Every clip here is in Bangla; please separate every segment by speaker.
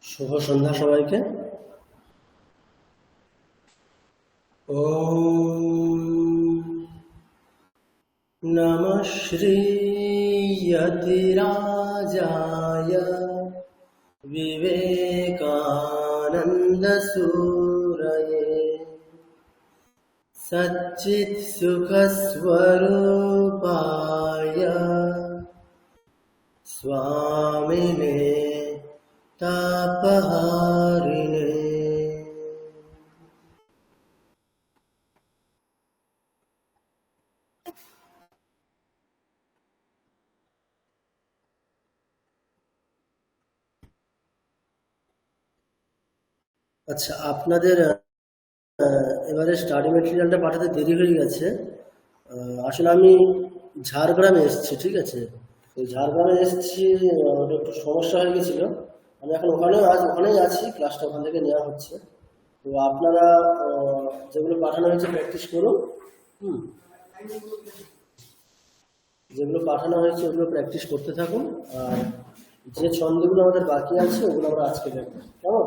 Speaker 1: শুভ সন্ধ্যা সবাইকে। ওম নমঃ শ্রীয়তিরাজায় विवेकानन्दसूरये सच्चित्सुखस्वरूपाय स्वामिने तापहारिणे। আচ্ছা, আপনাদের এবারে স্টাডি মেটেরিয়ালটা পাঠাতে দেরি হয়ে গেছে। আসলে আমি ঝাড়গ্রামে এসেছি, ঠিক আছে? তো ঝাড়গ্রামে এসেছি, ওটা একটু সমস্যা হয়ে গেছিল। আমি এখন ওখানেই আছি, ক্লাসটা ওখান থেকে নেওয়া হচ্ছে। তো আপনারা যেগুলো পাঠানো হয়েছে প্র্যাকটিস করুন। হুম, যেগুলো পাঠানো হয়েছে ওগুলো প্র্যাকটিস করতে থাকুন। আর যে ছন্দগুলো আমাদের বাকি আছে ওগুলো আমরা আজকে দেখবো, কেমন?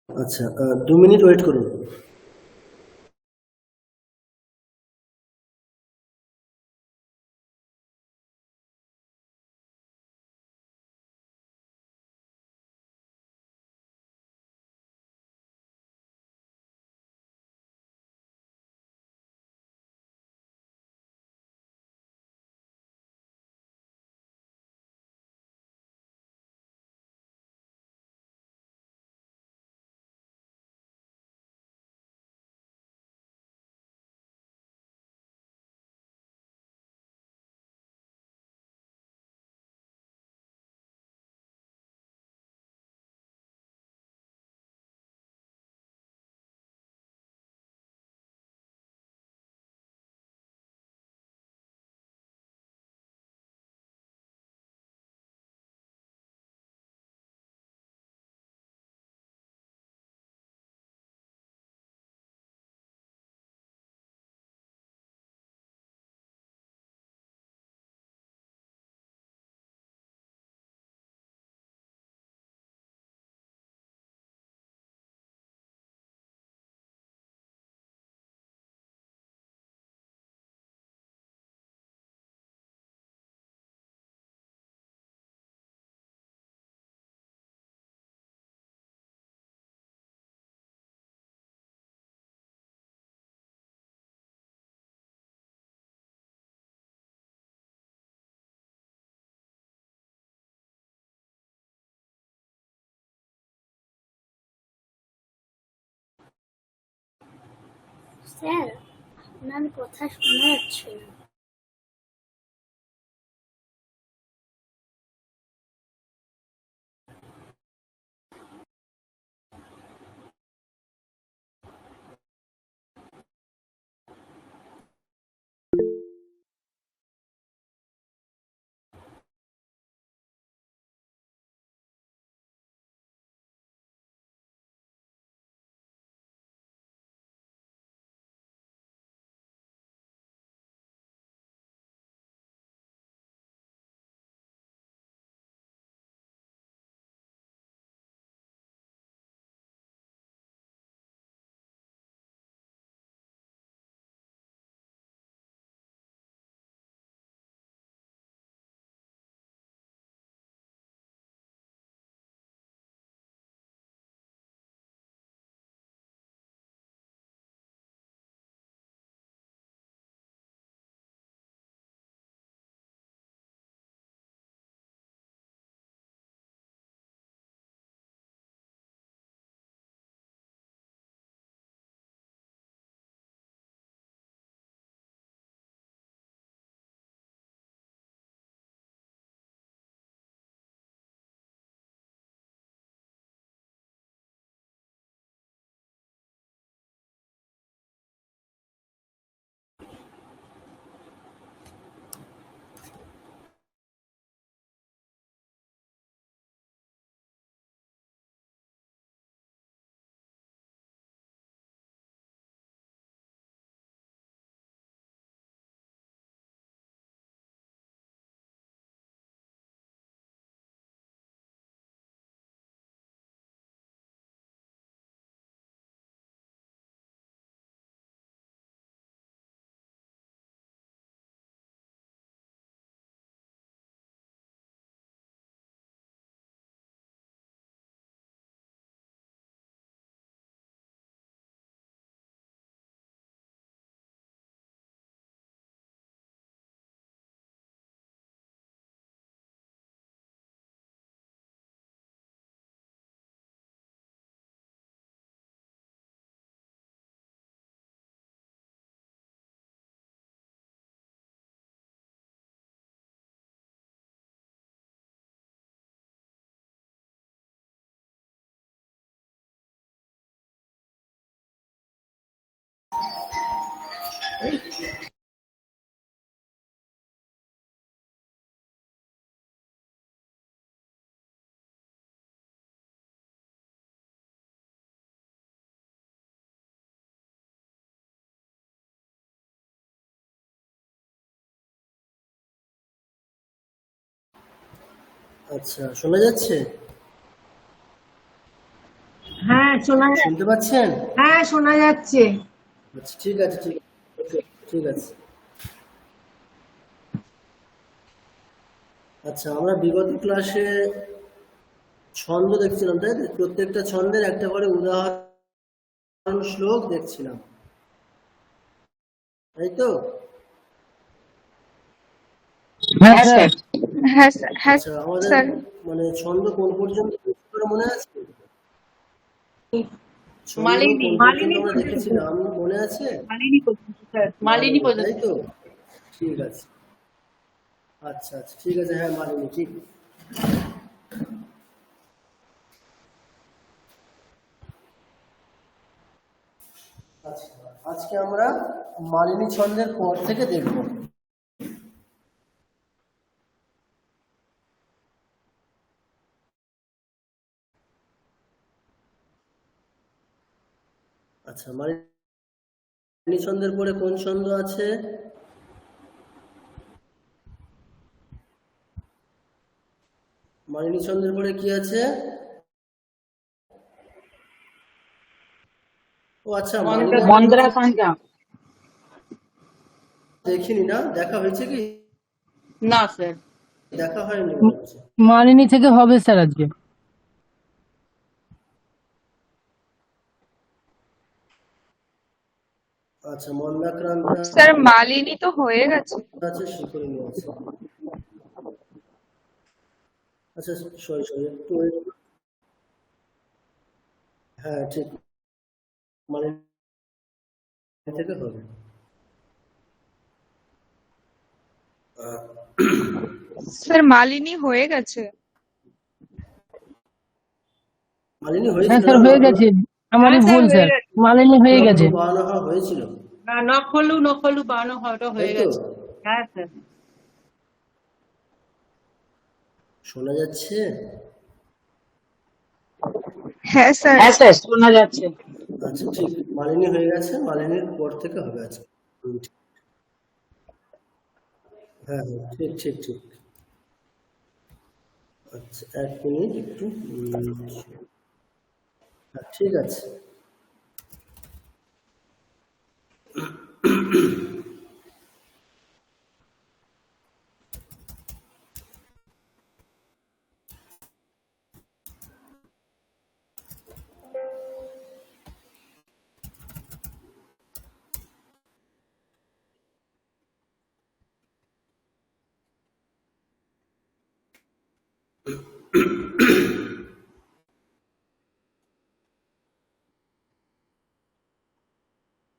Speaker 1: আচ্ছা, 2 মিনিট ওয়েট করুন।
Speaker 2: স্যার, আপনার কথা শোনা যাচ্ছে না।
Speaker 1: আচ্ছা, শোনা যাচ্ছে?
Speaker 3: হ্যাঁ শোনা
Speaker 1: শুনতে পাচ্ছেন?
Speaker 3: হ্যাঁ শোনা যাচ্ছে।
Speaker 1: আচ্ছা, ঠিক আছে, ঠিক আছে, ঠিক আছে। আচ্ছা, আমরা বিগত ক্লাসে ছন্দ দেখছিলাম, তাই তো? প্রত্যেকটা ছন্দের একটা করে উদাহরণ শ্লোক দেখছিলাম, তাই তো?
Speaker 3: হ্যাঁ স্যার।
Speaker 4: হ্যাঁ স্যার, হ্যাঁ
Speaker 1: আচ্ছা, আমাদের
Speaker 4: স্যার।
Speaker 1: মানে ছন্দ কোন পর্যন্ত করে মনে আছে? ছন্দ
Speaker 3: মালিনী
Speaker 1: কোন পর্যন্ত
Speaker 3: মালিনী
Speaker 1: আমরা
Speaker 3: পর্যন্ত।
Speaker 1: দেখেছিলাম মনে আছে?
Speaker 3: মালিনী পর্যন্ত স্যার, মালিনী
Speaker 1: মালিনী, তাই
Speaker 3: পর্যন্ত।
Speaker 1: তো? ঠিক আছে। আচ্ছা আচ্ছা, ঠিক আছে, হ্যাঁ মালিনী, ঠিক। আচ্ছা, আজকে আমরা মালিনী ছন্দের পর থেকে দেখব। আচ্ছা, মালিনী ছন্দের পরে কোন ছন্দ আছে? মালিনী ছন্দের পরে কি আছে? ও আচ্ছা, মালিনী
Speaker 3: মন্দ্রা পাঞ্জা।
Speaker 1: দেখিনি না, দেখা হয়েছে কি?
Speaker 3: না স্যার।
Speaker 1: দেখা হয়নি মনে হচ্ছে।
Speaker 5: মালিনী থেকে হবে স্যার আজকে।
Speaker 1: আচ্ছা, মন্দাক্রান্তা
Speaker 4: স্যার মালিনী তো হয়ে গেছে।
Speaker 1: আছে, শিখরিণী আছে। আচ্ছা, সরি সরি, একটু হ্যাঁ ঠিক, মালিনী থেকে হবে।
Speaker 4: স্যার মালিনী হয়ে গেছে।
Speaker 1: মালিনী
Speaker 5: হ্যাঁ
Speaker 1: হয়েছিল
Speaker 5: স্যার
Speaker 1: না?
Speaker 5: হয়ে গেছে, আমারই
Speaker 3: হ্যাঁ স্যার
Speaker 5: ভুল
Speaker 3: হয়ে
Speaker 5: স্যার,
Speaker 3: গেছে।
Speaker 5: মালিনী হয়ে গেছে।
Speaker 1: বানানো হয়েছিল,
Speaker 3: না, নখলু নখলু বানো হওয়াটা
Speaker 1: তাই
Speaker 3: হয়ে
Speaker 1: তো?
Speaker 3: গেছে। হ্যাঁ স্যার।
Speaker 1: শোনা যাচ্ছে?
Speaker 4: হ্যাঁ স্যার।
Speaker 3: হ্যাঁ স্যার শোনা যাচ্ছে।
Speaker 1: আচ্ছা, ঠিক, মালিনী হয়ে গেছে, মালিনীর পর থেকে হবে আজকে। ঠিক। হ্যাঁ হ্যাঁ, ঠিক ঠিক ঠিক। আচ্ছা, এক মিনিট একটু হ্যাঁ, ঠিক আছে।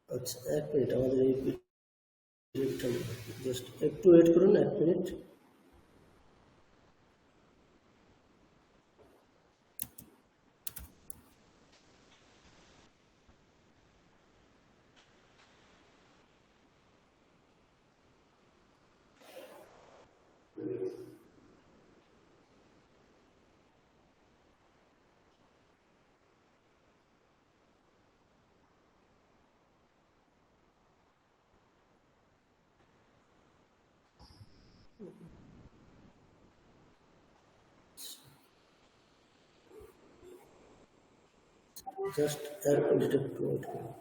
Speaker 1: আচ্ছা, এক মিনিট, আমাদের এই পিরিয়ডটা জাস্ট একটু ওয়েট করুন, এক মিনিট। জাস্ট এক মিনিট একটু ওয়েট করুন।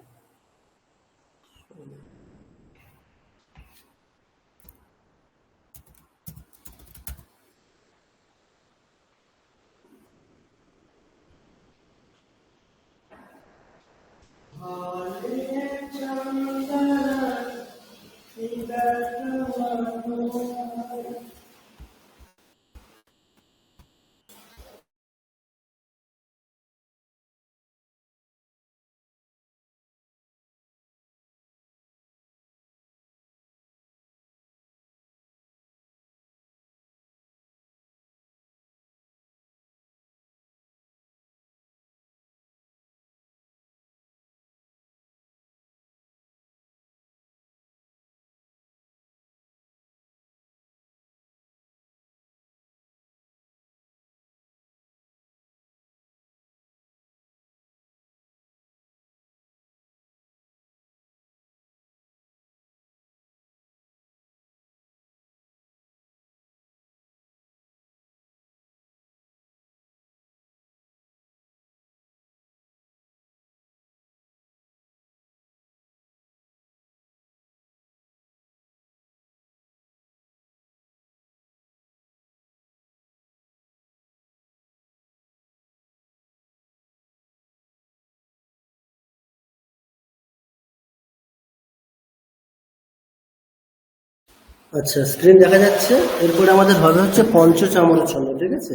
Speaker 1: আচ্ছা, স্ক্রিন দেখা যাচ্ছে। এরপরে আমাদের হবে হচ্ছে পঞ্চচামর ছন্দ, ঠিক আছে?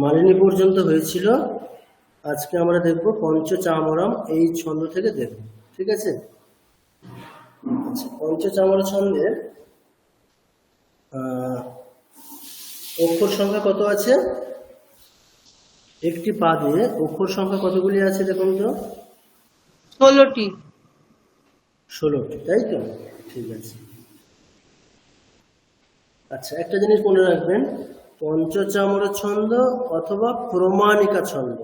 Speaker 1: মালিনী পর্যন্ত হয়েছিল, আজকে আমরা দেখব পঞ্চচামরম এই ছন্দ থেকে দেখব, ঠিক আছে? আচ্ছা, পঞ্চচামর ছন্দের অক্ষর সংখ্যা কত আছে? একটি পাদে অক্ষর সংখ্যা কতগুলি আছে দেখুন তো?
Speaker 3: 16টি।
Speaker 1: 16টি, তাই তো? ঠিক আছে। আচ্ছা, একটা জিনিস মনে রাখবেন, পঞ্চচামর ছন্দ অথবা প্রমাণিকা ছন্দ।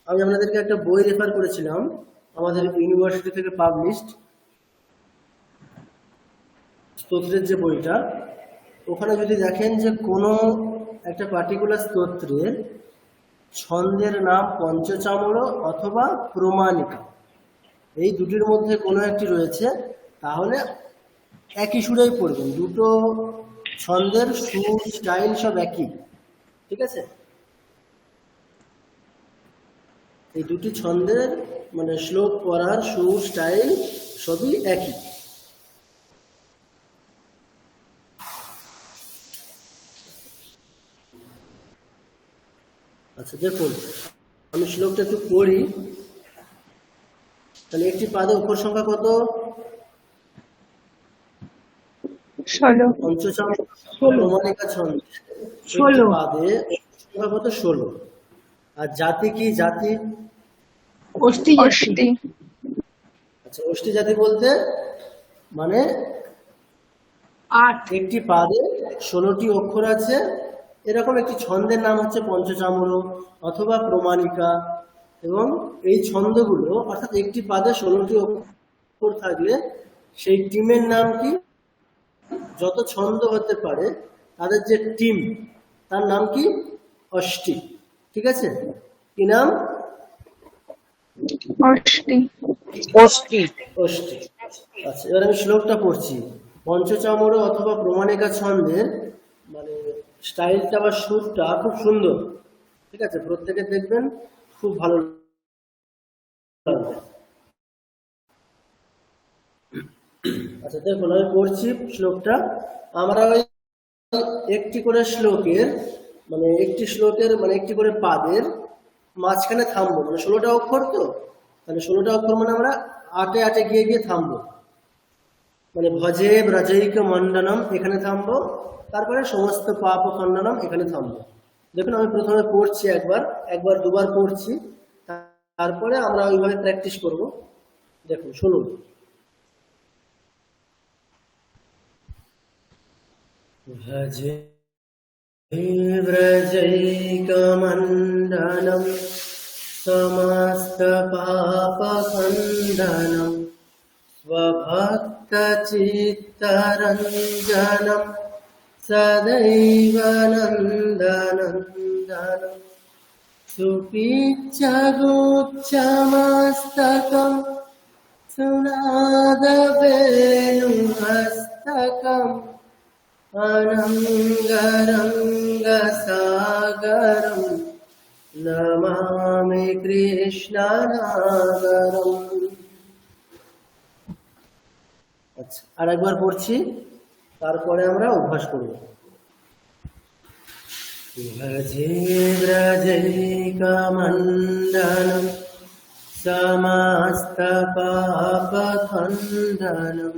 Speaker 1: আমি আপনাদেরকে একটা বই রেফার করেছিলাম, আমাদের ইউনিভার্সিটি থেকে পাবলিশড স্তোত্রের যে বইটা, ওখানে যদি দেখেন যে কোনো একটা পার্টিকুলার স্তোত্রের ছন্দের নাম পঞ্চচামর অথবা প্রমাণিকা, এই দুটির মধ্যে কোনো একটি রয়েছে, তাহলে একই সুরেই পড়বেন। দুটো ছন্দের সুর, স্টাইল সব একই, ঠিক আছে? এই দুটি ছন্দের মানে শ্লোক পড়ার সুর, স্টাইল সবই একই। আচ্ছা দেখুন, আমি শ্লোকটা একটু পড়ি। তাহলে একটি পাদে অক্ষর সংখ্যা কত?
Speaker 4: 16।
Speaker 1: পঞ্চচামর প্রমাণিকা ছন্দ একটি পাদে অক্ষর সংখ্যা কত? 16। আর জাতি কি? জাতি
Speaker 3: অষ্টি
Speaker 4: অষ্টি।
Speaker 1: আচ্ছা, অষ্টি জাতি বলতে মানে
Speaker 3: 8।
Speaker 1: একটি পাদে 16টি অক্ষর আছে, এরকম একটি ছন্দের নাম হচ্ছে পঞ্চচামর অথবা প্রমাণিকা। এবং এই ছন্দগুলো অর্থাৎ একটি পাদে 16টি অক্ষর থাকলে সেই টিমের নাম কি? যত ছন্দ হতে পারে তাদের যে টিম, তার নাম কি? অষ্টি, ঠিক আছে? কি নাম?
Speaker 4: অষ্টি।
Speaker 3: অষ্টি।
Speaker 1: অষ্টি। আচ্ছা, এবার আমি শ্লোকটা পড়ছি। পঞ্চচামর অথবা প্রমাণিকা ছন্দের মানে স্টাইলটা বা সুরটা খুব সুন্দর, ঠিক আছে? প্রত্যেকে দেখবেন, খুব ভালো লাগবে। আচ্ছা দেখুন, আমি পড়ছি শ্লোকটা। আমরা ওই একটি করে শ্লোকের মানে একটি করে পাদের মাঝখানে থামবো। মানে 16টা অক্ষর তো, তাহলে 16টা অক্ষর মানে আমরা আটে আটে গিয়ে গিয়ে থামবো। মানে ভজে ব্রজৈক মণ্ডনম এখানে থামবো, তারপরে সমস্ত পাপ খণ্ডনম এখানে থামবো। দেখুন, আমি প্রথমে পড়ছি, একবার দুবার পড়ছি, তারপরে আমরা ওইভাবে প্র্যাকটিস করব। দেখুন, শুনুন। ভজে ব্রজৈক মণ্ডনম সমস্ত পাপ খণ্ডনম स्वभक्तचित्तरञ्जनं सदैव नन्दनन्दनं सुपीच्छगुच्छमस्तकं सुनादवेणुमस्तकम् अनङ्गरङ्गसागरं नमामि कृष्णनागरम्। আচ্ছা, আর একবার পড়ছি, তারপরে আমরা অভ্যাস করব। ভজে ব্রজৈক মণ্ডনম সমস্ত পাপ খণ্ডনম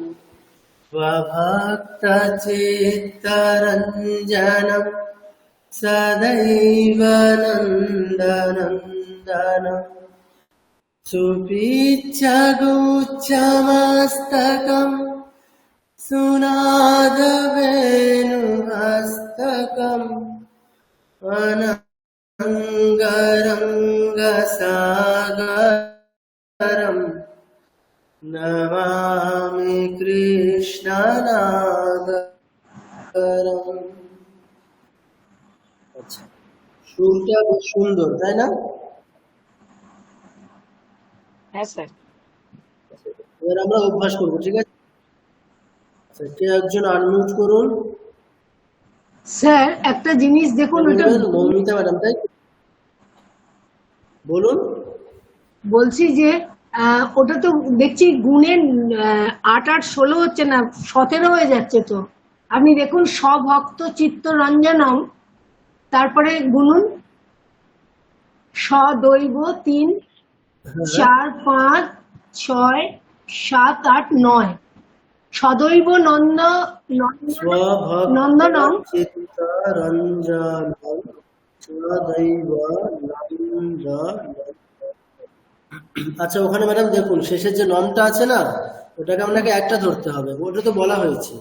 Speaker 1: স্বভক্ত চিত্তরঞ্জনম সদৈব নন্দনন্দনম सुपीच्छगुच्छमस्तकं सुनादवेणुमस्तकम् अनङ्गरङ्गसागरं नमामि कृष्णनागरम्। আচ্ছা, সুরটা বেশ সুন্দর, তাই না?
Speaker 3: হ্যাঁ স্যার।
Speaker 1: এবার আমরা অভ্যাস করবো, ঠিক আছে? আচ্ছা, কে একজন আনমিউট করুন।
Speaker 6: স্যার একটা জিনিস দেখুন, ওটা
Speaker 1: মৌমিতা ম্যাডাম, তাই বলুন।
Speaker 6: বলছি যে ওটা তো দেখছি গুণের 8 আর 16 হচ্ছে না, 17 হয়ে যাচ্ছে তো। আপনি দেখুন স্বভক্ত চিত্ত রঞ্জনম, তারপরে গুনুন সদৈব 3 4 5 6 7 8 9, সদৈব নন্দনম।
Speaker 1: চিত্তরঞ্জনম সদৈব নন্দনম। আচ্ছা, ওখানে ম্যাডাম দেখুন শেষের যে নমটা আছে না, ওটাকে আপনাকে একটা ধরতে হবে, ওটা তো বলা হয়েছে।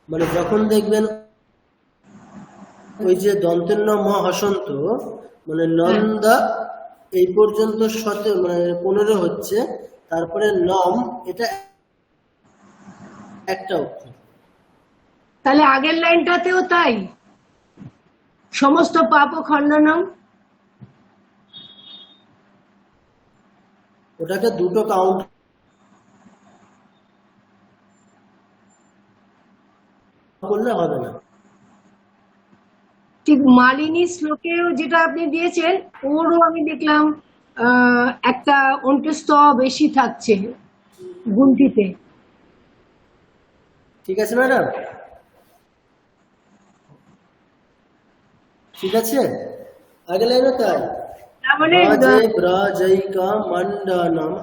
Speaker 1: মানে যখন দেখবেন ওই যে দন্তেন্ন ম হসন্ত, মানে নন্দা এই পর্যন্ত মানে 15 হচ্ছে, তারপরে নম এটা একটা অক্ষর।
Speaker 6: তাহলে আগের লাইনটাতেও তাই, সমস্ত পাপ খণ্ডনম।
Speaker 1: ওটাকে দুটো কাউন্ট করলে হবে না।
Speaker 6: ঠিক মালিনী শ্লোকেও যেটা আপনি দিয়েছেন, ওরও আমি দেখলাম একটা অন্ত্যস্ত বেশি থাকছে গুনতিতে।
Speaker 1: ঠিক আছে ম্যাডাম, ঠিক আছে। আগে লাইনে তাই
Speaker 6: তার মানে
Speaker 1: ব্রজৈকা মণ্ডনম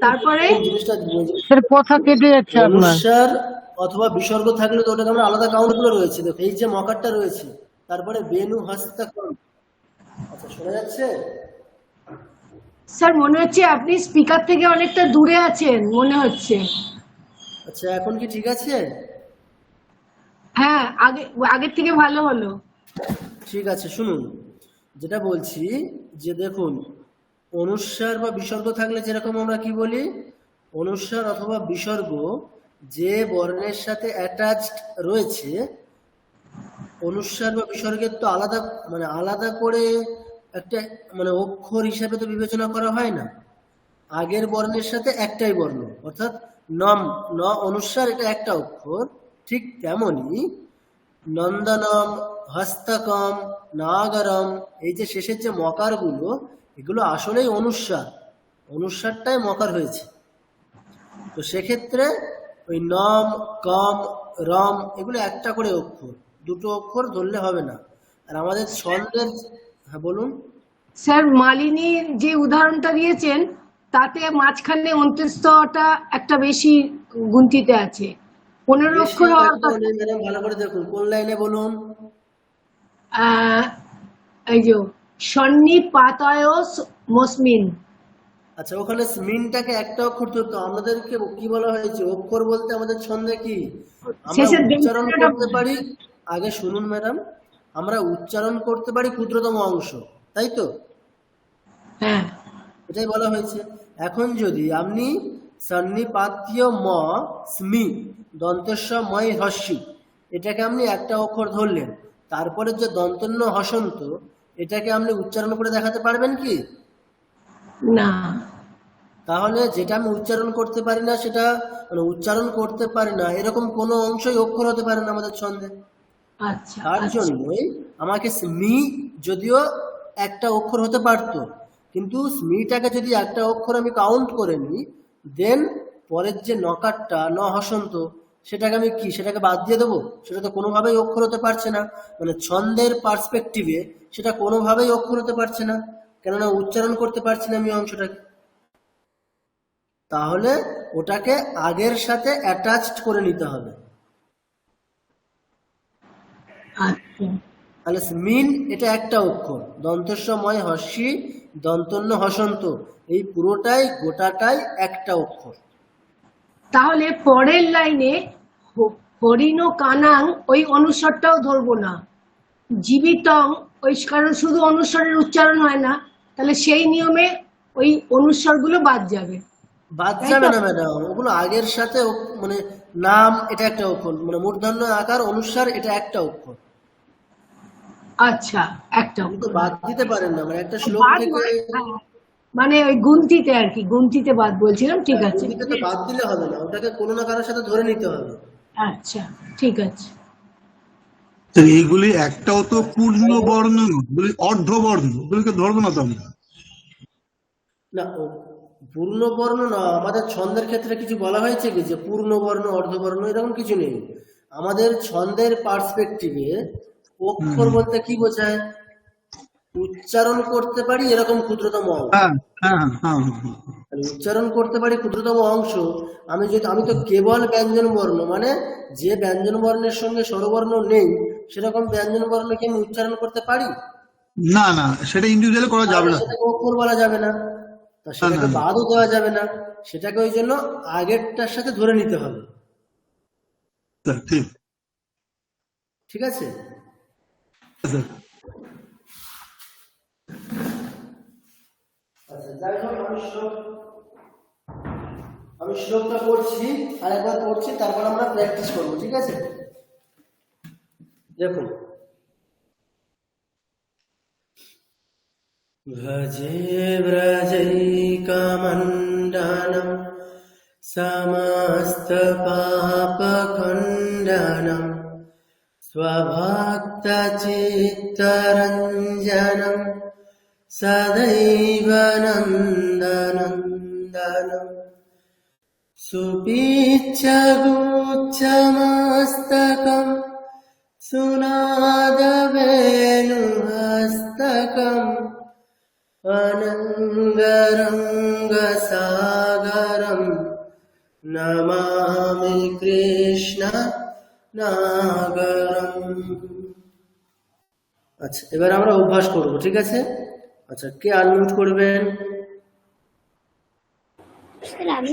Speaker 6: তারপরে
Speaker 1: জিনিসটা
Speaker 5: স্যার কথা কেটে যাচ্ছে আপনার।
Speaker 1: অনুস্বার অথবা বিসর্গ থাকলে তো ওটাকে আমরা আলাদা কাউন্ট গুলো রয়েছে। দেখো এই যে মকারটা রয়েছে, তারপরে বেনু হস্তাকর। আচ্ছা, শোনা যাচ্ছে?
Speaker 6: স্যার মনে হচ্ছে আপনি স্পিকার থেকে অনেকটা দূরে আছেন মনে হচ্ছে।
Speaker 1: আচ্ছা, এখন কি ঠিক আছে?
Speaker 6: হ্যাঁ, আগের থেকে ভালো হলো।
Speaker 1: ঠিক আছে, শুনুন যেটা বলছি, যে দেখুন অনুস্বার বা বিসর্গ থাকলে যেরকম আমরা কি বলি, অনুস্বার অথবা বিসর্গ যে বর্ণের সাথে অ্যাটাচড রয়েছে, অনুস্বার বা বিসর্গের তো আলাদা করে একটা অক্ষর হিসাবে তো বিবেচনা করা হয় না। আগের বর্ণের সাথে একটাই বর্ণ, অর্থাৎ নম অনুস্বার এটা একটা অক্ষর। ঠিক তেমনি নন্দনম, হস্তকম, নাগরম, এই যে শেষের যে মকারগুলো, এগুলো আসলেই অনুস্বারটাই মকার হয়েছে। তো সেক্ষেত্রে ওই নম, কম, রম এগুলো একটা করে অক্ষর, দুটো অক্ষর ধরলে হবে না। আর আমাদের ছন্দের, হ্যাঁ বলুন।
Speaker 6: স্যার মালিনীর যে উদাহরণটা দিয়েছেন, তাতে মাঝখানে অন্ত্যস্তটা একটা বেশি গুনতিতে আছে, 15 অক্ষর হওয়ার কথা।
Speaker 1: ভালো করে দেখুন কোন লাইনে বলুন।
Speaker 6: এই যে সন্নিপাতয় মসমিন।
Speaker 1: আচ্ছা, ওখানে স্মিনটাকে একটা অক্ষর ধরতো। আমাদেরকে কি বলা হয়েছে? অক্ষর বলতে আমাদের ছন্দে কি আমরা উচ্চারণ করতে পারি। আগে শুনুন ম্যাডাম, আমরা উচ্চারণ করতে পারি ক্ষুদ্রতম অংশ, তাই তো?
Speaker 6: হ্যাঁ,
Speaker 1: এটাই বলা হয়েছে। এখন যদি আপনি সন্নিপাতীয় ম স্মি দন্তেস্ব ময় হস্যি, এটাকে আপনি একটা অক্ষর ধরলেন, তারপরে যে দন্তন্য হসন্ত, এটাকে আপনি উচ্চারণ করে দেখাতে পারবেন কি?
Speaker 6: না।
Speaker 1: তাহলে যেটা আমি উচ্চারণ করতে পারি না, সেটা উচ্চারণ করতে পারি না এরকম কোনো অংশই অক্ষর হতে পারে না আমাদের ছন্দে।
Speaker 6: আচ্ছা,
Speaker 1: তার জন্যই আমাকে স্মি যদিও একটা অক্ষর হতে পারতো, কিন্তু স্মিটাকে যদি একটা অক্ষর আমি কাউন্ট করে নিই, দেন পরের যে নকারটা ন হসন্ত, সেটাকে আমি সেটাকে বাদ দিয়ে দেবো? সেটা তো কোনোভাবেই অক্ষর হতে পারছে না। ছন্দের পার্সপেক্টিভে সেটা কোনোভাবেই অক্ষর হতে পারছে না, কেননা উচ্চারণ করতে পারছি না আমি অংশটাকে। তাহলে ওটাকে আগের সাথে অ্যাটাচড করে নিতে হবে।
Speaker 6: আচ্ছা।
Speaker 1: তাহলে স্মিন এটা একটা অক্ষর, দন্তস্বময় হস্যি দন্তন্য হসন্ত, এই পুরোটাই গোটাটাই একটা অক্ষর।
Speaker 6: তাহলে পরের লাইনে হরিণ কানাং ওই অনুস্বরটাও ধরবো না, জীবিতং ওই, কারণ শুধু অনুস্বরের উচ্চারণ হয় না, তাহলে সেই নিয়মে ওই অনুস্বরগুলো বাদ যাবে।
Speaker 1: বাদ যাবে না ম্যাডাম, ওগুলো আগের সাথে নাম এটা একটা অক্ষর, মূর্ধন্য আকার অনুস্বার এটা একটা অক্ষর।
Speaker 6: আচ্ছা, একটা
Speaker 1: তো বাদ দিতে পারেন না, একটা শ্লোক থেকে
Speaker 6: মানে ওই গুনতিতে আর কি, গুনতিতে বাদ বলছিলাম। ঠিক আছে,
Speaker 1: তো বাদ দিলে হবে না, ওটাকে কোনো না কারোর সাথে ধরে নিতে হবে।
Speaker 6: আচ্ছা, ঠিক আছে।
Speaker 7: তো এইগুলি একটাও তো পূর্ণ বর্ণ নয়, এগুলি অর্ধবর্ণ, এগুলিকে ধরবো না তো আমরা।
Speaker 1: না পূর্ণ বর্ণ না, আমাদের ছন্দের ক্ষেত্রে কিছু বলা হয়েছে কি যে পূর্ণ বর্ণ অর্ধবর্ণ এরকম কিছু নেই। আমাদের ছন্দের পার্সপেক্টিভে অক্ষর বলতে কি বোঝায়? উচ্চারণ করতে পারি এরকম ক্ষুদ্রতম অংশ।
Speaker 7: হ্যাঁ হ্যাঁ হ্যাঁ হ্যাঁ।
Speaker 1: আর উচ্চারণ করতে পারি ক্ষুদ্রতম অংশ। আমি তো কেবল ব্যঞ্জন বর্ণ, মানে যে ব্যঞ্জন বর্ণের সঙ্গে স্বরবর্ণ নেই সেরকম ব্যঞ্জন বর্ণকে আমি উচ্চারণ করতে পারি,
Speaker 7: না না, সেটা ইন্ডিভিজুয়ালি করা যাবে না।
Speaker 1: সেটাকে অক্ষর বলা যাবে না, তা সেটাকে
Speaker 7: না।
Speaker 1: বাদও দেওয়া যাবে না, সেটাকে ওই জন্য আগেরটার সাথে ধরে নিতে হবে।
Speaker 7: ঠিক
Speaker 1: ঠিক আছে?
Speaker 7: আছে।
Speaker 1: আচ্ছা যাই হোক, আমি শ্লোকটা পড়ছি, আরেকবার পড়ছি, তারপর আমরা প্র্যাকটিস করবো। ঠিক আছে? দেখুন, ভজে ব্রজৈকমণ্ডলম সমস্ত পাপ খণ্ডনম স্বভক্ত চিত্তরঞ্জনম সদৈব নন্দনন্দনম সুপীচ্ছগুচ্ছমস্তকম সুনাদবেণুহস্তকম অনঙ্গরঙ্গসাগরম নমামি কৃষ্ণ নাগরম। আচ্ছা, এবার আমরা অভ্যাস করব। ঠিক আছে? আচ্ছা, কে আনমিউট করবেন?
Speaker 2: স্যার আমি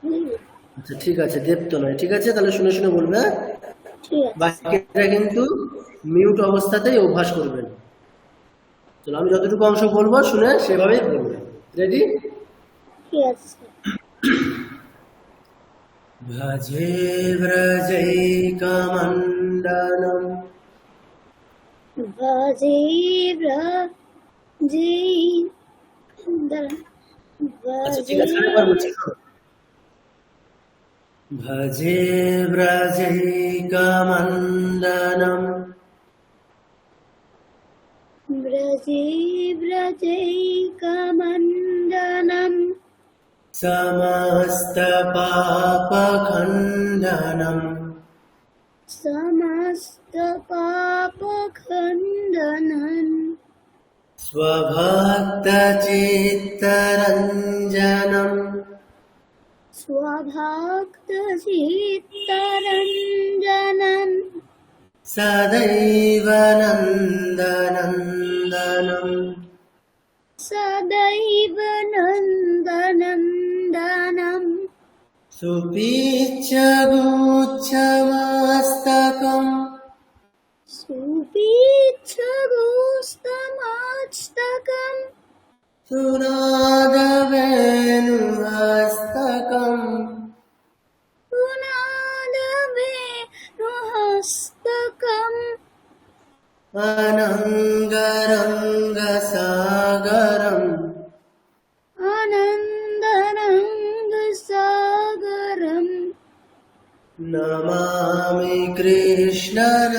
Speaker 2: বলবো?
Speaker 1: আচ্ছা ঠিক আছে, দেবতো নয়। ঠিক আছে, তাহলে শুনে শুনে বলবে।
Speaker 2: ঠিক আছে
Speaker 1: বাকিটা কিন্তু মিউট অবস্থাতেই অভ্যাস করবেন। চলো, আমি যতটুকু অংশ বলবো শুনে সেভাবেই বলবেন। রেডি?
Speaker 2: ঠিক আছে স্যার।
Speaker 1: ভজে ব্রজৈকমণ্ডলম
Speaker 2: ভজে ব্রজে
Speaker 1: আচ্ছা ঠিক আছে, আরেকবার বলছি। ভজে ব্রজৈকমণ্ডলম
Speaker 2: ব্রজৈকমণ্ডলম
Speaker 1: সমস্ত পাপখণ্ডনম
Speaker 2: সমস্ত পাপখণ্ডনম
Speaker 1: স্বভক্ত চিত্তরঞ্জনম
Speaker 2: স্বভক্ত চিত্তরঞ্জনম
Speaker 1: সদৈব নন্দনন্দনম
Speaker 2: সদৈব নন্দনন্দনম
Speaker 1: সুপীচ্ছগুচ্ছমস্তকম
Speaker 2: সুপীচ্ছগুস্তমস্তকম
Speaker 1: সুনাদবেণুহস্তকম
Speaker 2: পুনাদবেণুহস্তকম
Speaker 1: অনঙ্গরঙ্গসাগরম
Speaker 2: আনন্দরঙ্গসাগরম
Speaker 1: নমামি কৃষ্ণনাগরম।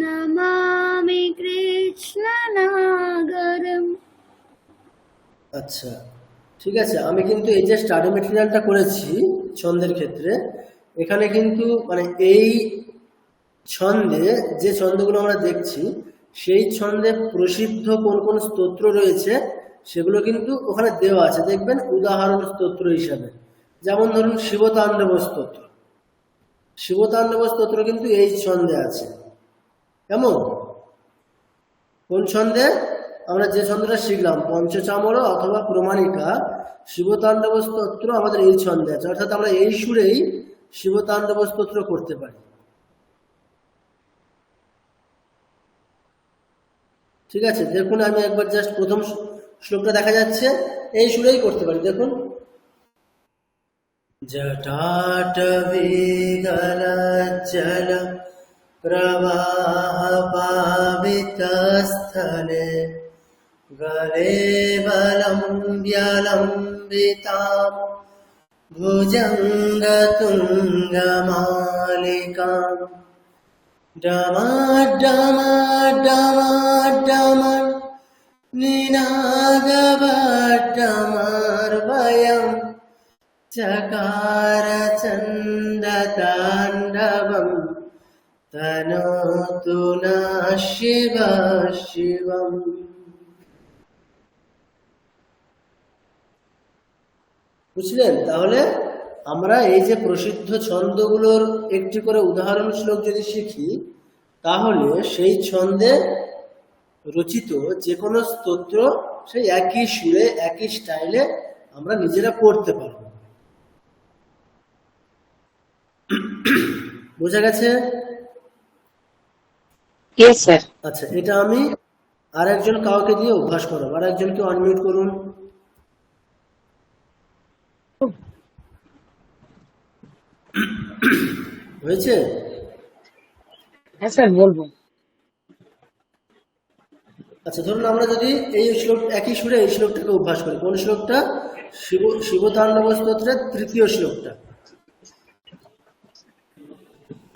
Speaker 2: নমামি কৃষ্ণনাগরম।
Speaker 1: আচ্ছা ঠিক আছে, আমি কিন্তু এই যে স্টাডি মেটেরিয়ালটা করেছি ছন্দের ক্ষেত্রে, এখানে কিন্তু মানে এই ছন্দে যে ছন্দগুলো আমরা দেখছি সেই ছন্দে প্রসিদ্ধ কোন কোন স্তোত্র রয়েছে সেগুলো কিন্তু ওখানে দেওয়া আছে, দেখবেন উদাহরণ স্তোত্র হিসাবে। যেমন ধরুন শিবতাণ্ডব স্তোত্র, শিবতাণ্ডব স্তোত্র কিন্তু এই ছন্দে আছে। কেমন? কোন ছন্দে? আমরা যে ছন্দটা শিখলাম পঞ্চচামর অথবা প্রমাণিকা, শিবতাণ্ডব স্তোত্র আমাদের এই ছন্দে আছে, অর্থাৎ আমরা এই সুরেই শিবতাণ্ডব স্তোত্র করতে পারি। ঠিক আছে, দেখুন আমি একবার জাস্ট প্রথম শ্লোকটা দেখা যাচ্ছে, এই সুরেই করতে পারি। দেখুন, জটাটবীগলজ্জল প্রবাহ পাবিতস্থলে গলে বলম্ব্যলম্বিতাম ভুজঙ্গতুঙ্গমালিকাম ডামার ডামার ডামার ডামার নিনাদবড্ডমার ভয়ম চকার চণ্ডতাণ্ডবম তনোতু নঃ শিব শিবম। বুঝলেন? তাহলে আমরা এই যে প্রসিদ্ধ ছন্দগুলোর একটি করে উদাহরণ শ্লোক যদি শিখি, তাহলে সেই ছন্দে রচিত যে কোনো স্তোত্র সেই একই সুরে একই স্টাইলে আমরা নিজেরা পড়তে পারবো। বোঝা গেছে?
Speaker 3: Yes, sir.
Speaker 1: আচ্ছা, এটা আমি আর একজন কাউকে দিয়ে অভ্যাস করাবো। আর একজনকে অনমিউট করুন। হয়েছে?
Speaker 3: হ্যাঁ স্যার, বলবো।
Speaker 1: আচ্ছা, ধরুন আমরা যদি এই শ্লোক একই সুরে এই শ্লোকটাকে অভ্যাস করি। কোন শ্লোকটা? শিবতাণ্ডব স্তোত্রের তৃতীয় শ্লোকটা।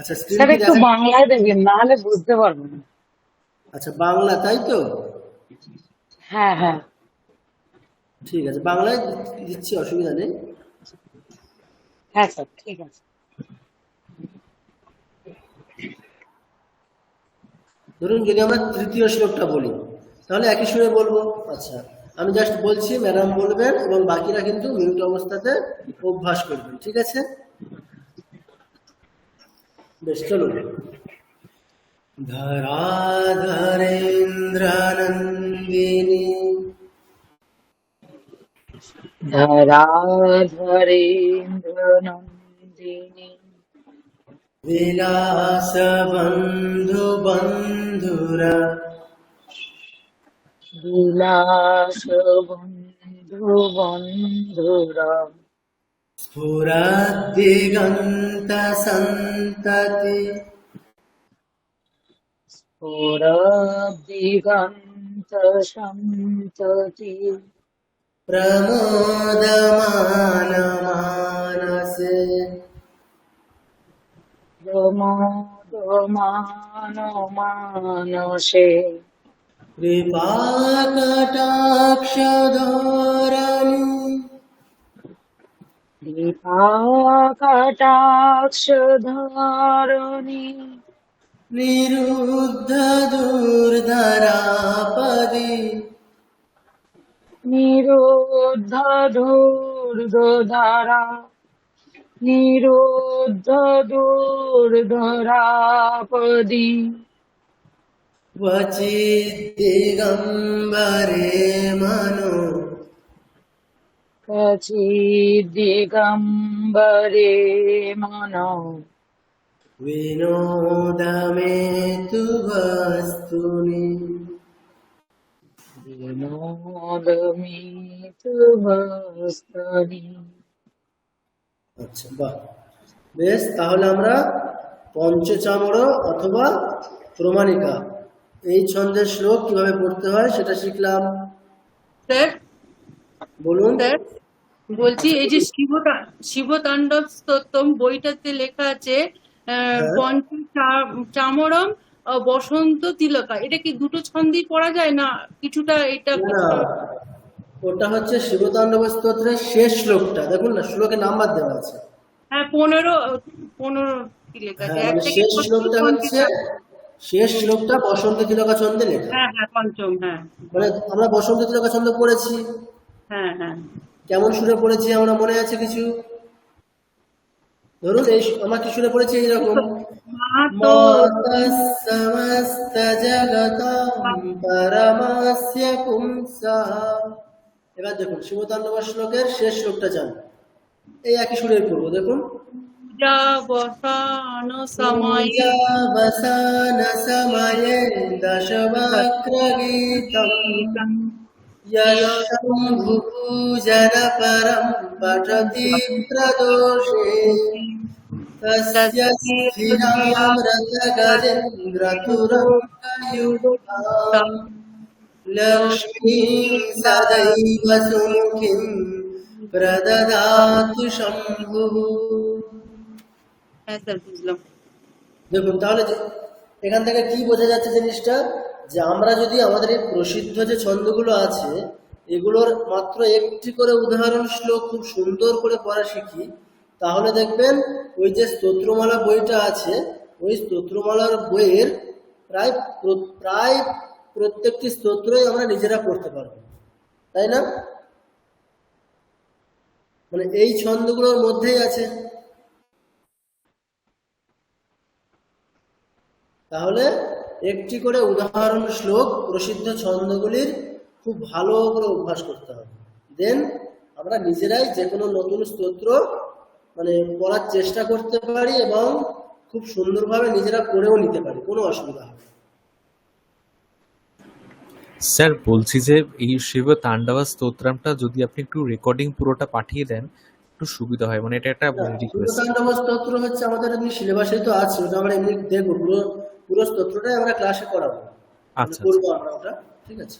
Speaker 1: আচ্ছা, স্ক্রিন
Speaker 3: স্যার
Speaker 1: কি
Speaker 3: একটু
Speaker 1: দেখা?
Speaker 3: বাংলায় দেখবেন, নাহলে বুঝতে পারবো না।
Speaker 1: আচ্ছা, বাংলা তাই তো?
Speaker 3: হ্যাঁ হ্যাঁ।
Speaker 1: ঠিক আছে, বাংলায় দিচ্ছি, অসুবিধা নেই।
Speaker 3: হ্যাঁ স্যার, ঠিক আছে।
Speaker 1: ধরুন যদি আমরা তৃতীয় শ্লোকটা বলি, তাহলে একই সুরে বলবো। আচ্ছা, আমি জাস্ট বলছি, ম্যাডাম বলবেন এবং বাকিরা কিন্তু মিউট অবস্থাতে অভ্যাস করবেন। ঠিক আছে? বেশ, চলুন। ধরাধরেন্দ্রানন্দিনী
Speaker 3: ধরাধরেন্দ্র নন্দিনী
Speaker 1: বিলাস বন্ধু বন্ধুরা
Speaker 3: বিলাস বন্ধু বন্ধুরা
Speaker 1: স্ফুরদ্দিগন্ত সন্ততি
Speaker 3: স্ফুরদ্দিগন্ত সন্ততি
Speaker 1: প্রমোদমান মানসে
Speaker 3: প্রমোদমান মানসে
Speaker 1: কৃপাকটাক্ষধরাণি
Speaker 3: দীপাকটাক্ষধরণী
Speaker 1: নিরুদ্ধ দুর্ধরাপদি
Speaker 3: নিরুদ্ধ দুর্ধরা নিরুদ্ধ দুর্ধরাপদি
Speaker 1: वचिद्दिगम्बरे मनो
Speaker 3: दिगम्बरे मनो
Speaker 1: विनोदमेतु वस्तुनि।
Speaker 3: विनोदमेतु वस्तुनि।
Speaker 1: আচ্ছা, বাহ, বেশ। তাহলে আমরা পঞ্চচামর অথবা প্রমাণিকা এই ছন্দের শ্লোক কিভাবে পড়তে হয় সেটা শিখলাম।
Speaker 8: স্যার
Speaker 1: বলুন।
Speaker 8: স্যার বলছি, এই যে শিবতাণ্ডব স্তোত্রম বইটাতে লেখা আছে পঞ্চ চামরম বসন্ত তিলকা, এটা কি দুটো ছন্দেই পড়া যায় না কিছুটা? এটা
Speaker 1: না, ওটা হচ্ছে শিবতাণ্ডব স্তোত্রের শেষ শ্লোকটা। দেখুন না, শ্লোকের নাম্বার দেওয়া আছে।
Speaker 8: হ্যাঁ, 15 কি লেখা আছে?
Speaker 1: হ্যাঁ,
Speaker 8: এক
Speaker 1: মানে
Speaker 8: থেকে
Speaker 1: শেষ শ্লোকটা হচ্ছে, শেষ শ্লোকটা বসন্ত তিলকা ছন্দে লেখা।
Speaker 8: হ্যাঁ হ্যাঁ, পঞ্চম। হ্যাঁ
Speaker 1: মানে আমরা বসন্ত তিলকা ছন্দ পড়েছি।
Speaker 8: হ্যাঁ হ্যাঁ।
Speaker 1: কেমন সুরে পড়েছি আমরা, মনে আছে কিছু? ধরুন এই আমরা কি সুরে পড়েছি? এইরকম,
Speaker 8: মাতো
Speaker 1: সমস্ত জগতাম পরমাস্য পুংসঃ। এবার দেখুন শিবতাণ্ডব শ্লোকের শেষ শ্লোকটা যান, এই একই সুরে পড়বো। দেখুন,
Speaker 8: বসান সময়ে
Speaker 1: বসান সময়ে দশবক্রগীতম यशम्भुपूजन परं पठति प्रदोषे तस्य स्थिरां रथगजेन्द्रतुरङ्गयुक्तां लक्ष्मीं सदैव सुमुखीं प्रददातु शम्भुः।
Speaker 8: হ্যাঁ স্যার, বুঝলাম।
Speaker 1: দেখুন, তাহলে এখান থেকে কি বোঝা যাচ্ছে জিনিসটা, যে আমরা যদি আমাদের এই প্রসিদ্ধ যে ছন্দগুলো আছে এগুলোর মাত্র একটি করে উদাহরণ শ্লোক খুব সুন্দর করে পড়া শিখি, তাহলে দেখবেন ওই যে স্তোত্রমালা বইটা আছে ওই স্তোত্রমালার বইয়ের প্রায় প্রায় প্রত্যেকটি স্তোত্রই আমরা নিজেরা পড়তে পারবো, তাই না? মানে এই ছন্দগুলোর মধ্যেই আছে। তাহলে একটি করে উদাহরণ শ্লোক প্রসিদ্ধ ছন্দগুলির খুব ভালো করে অভ্যাস করতে হবে, দেন আমরা নিজেরাই যে কোনো নতুন স্তোত্র মানে পড়ার চেষ্টা করতে পারি এবং খুব সুন্দরভাবে নিজেরা পড়েও নিতে পারি, কোনো অসুবিধা হবে না।
Speaker 9: স্যার বলছি যে এই শিব তাণ্ডবা স্তোত্রমটা যদি আপনি একটু রেকর্ডিং পুরোটা পাঠিয়ে দেন একটু সুবিধা হয়, মানে এটা একটা রিকোয়েস্ট।
Speaker 1: শিবতাণ্ডব স্তোত্র হচ্ছে আমাদের এমনি সিলেবাসে তো আছে, ওটা আমরা এমনি দেখবো, পুরো পুরো স্তোত্রটাই আমরা ক্লাসে করাবো,
Speaker 9: আচ্ছা
Speaker 1: করবো আমরা ওটা, ঠিক আছে?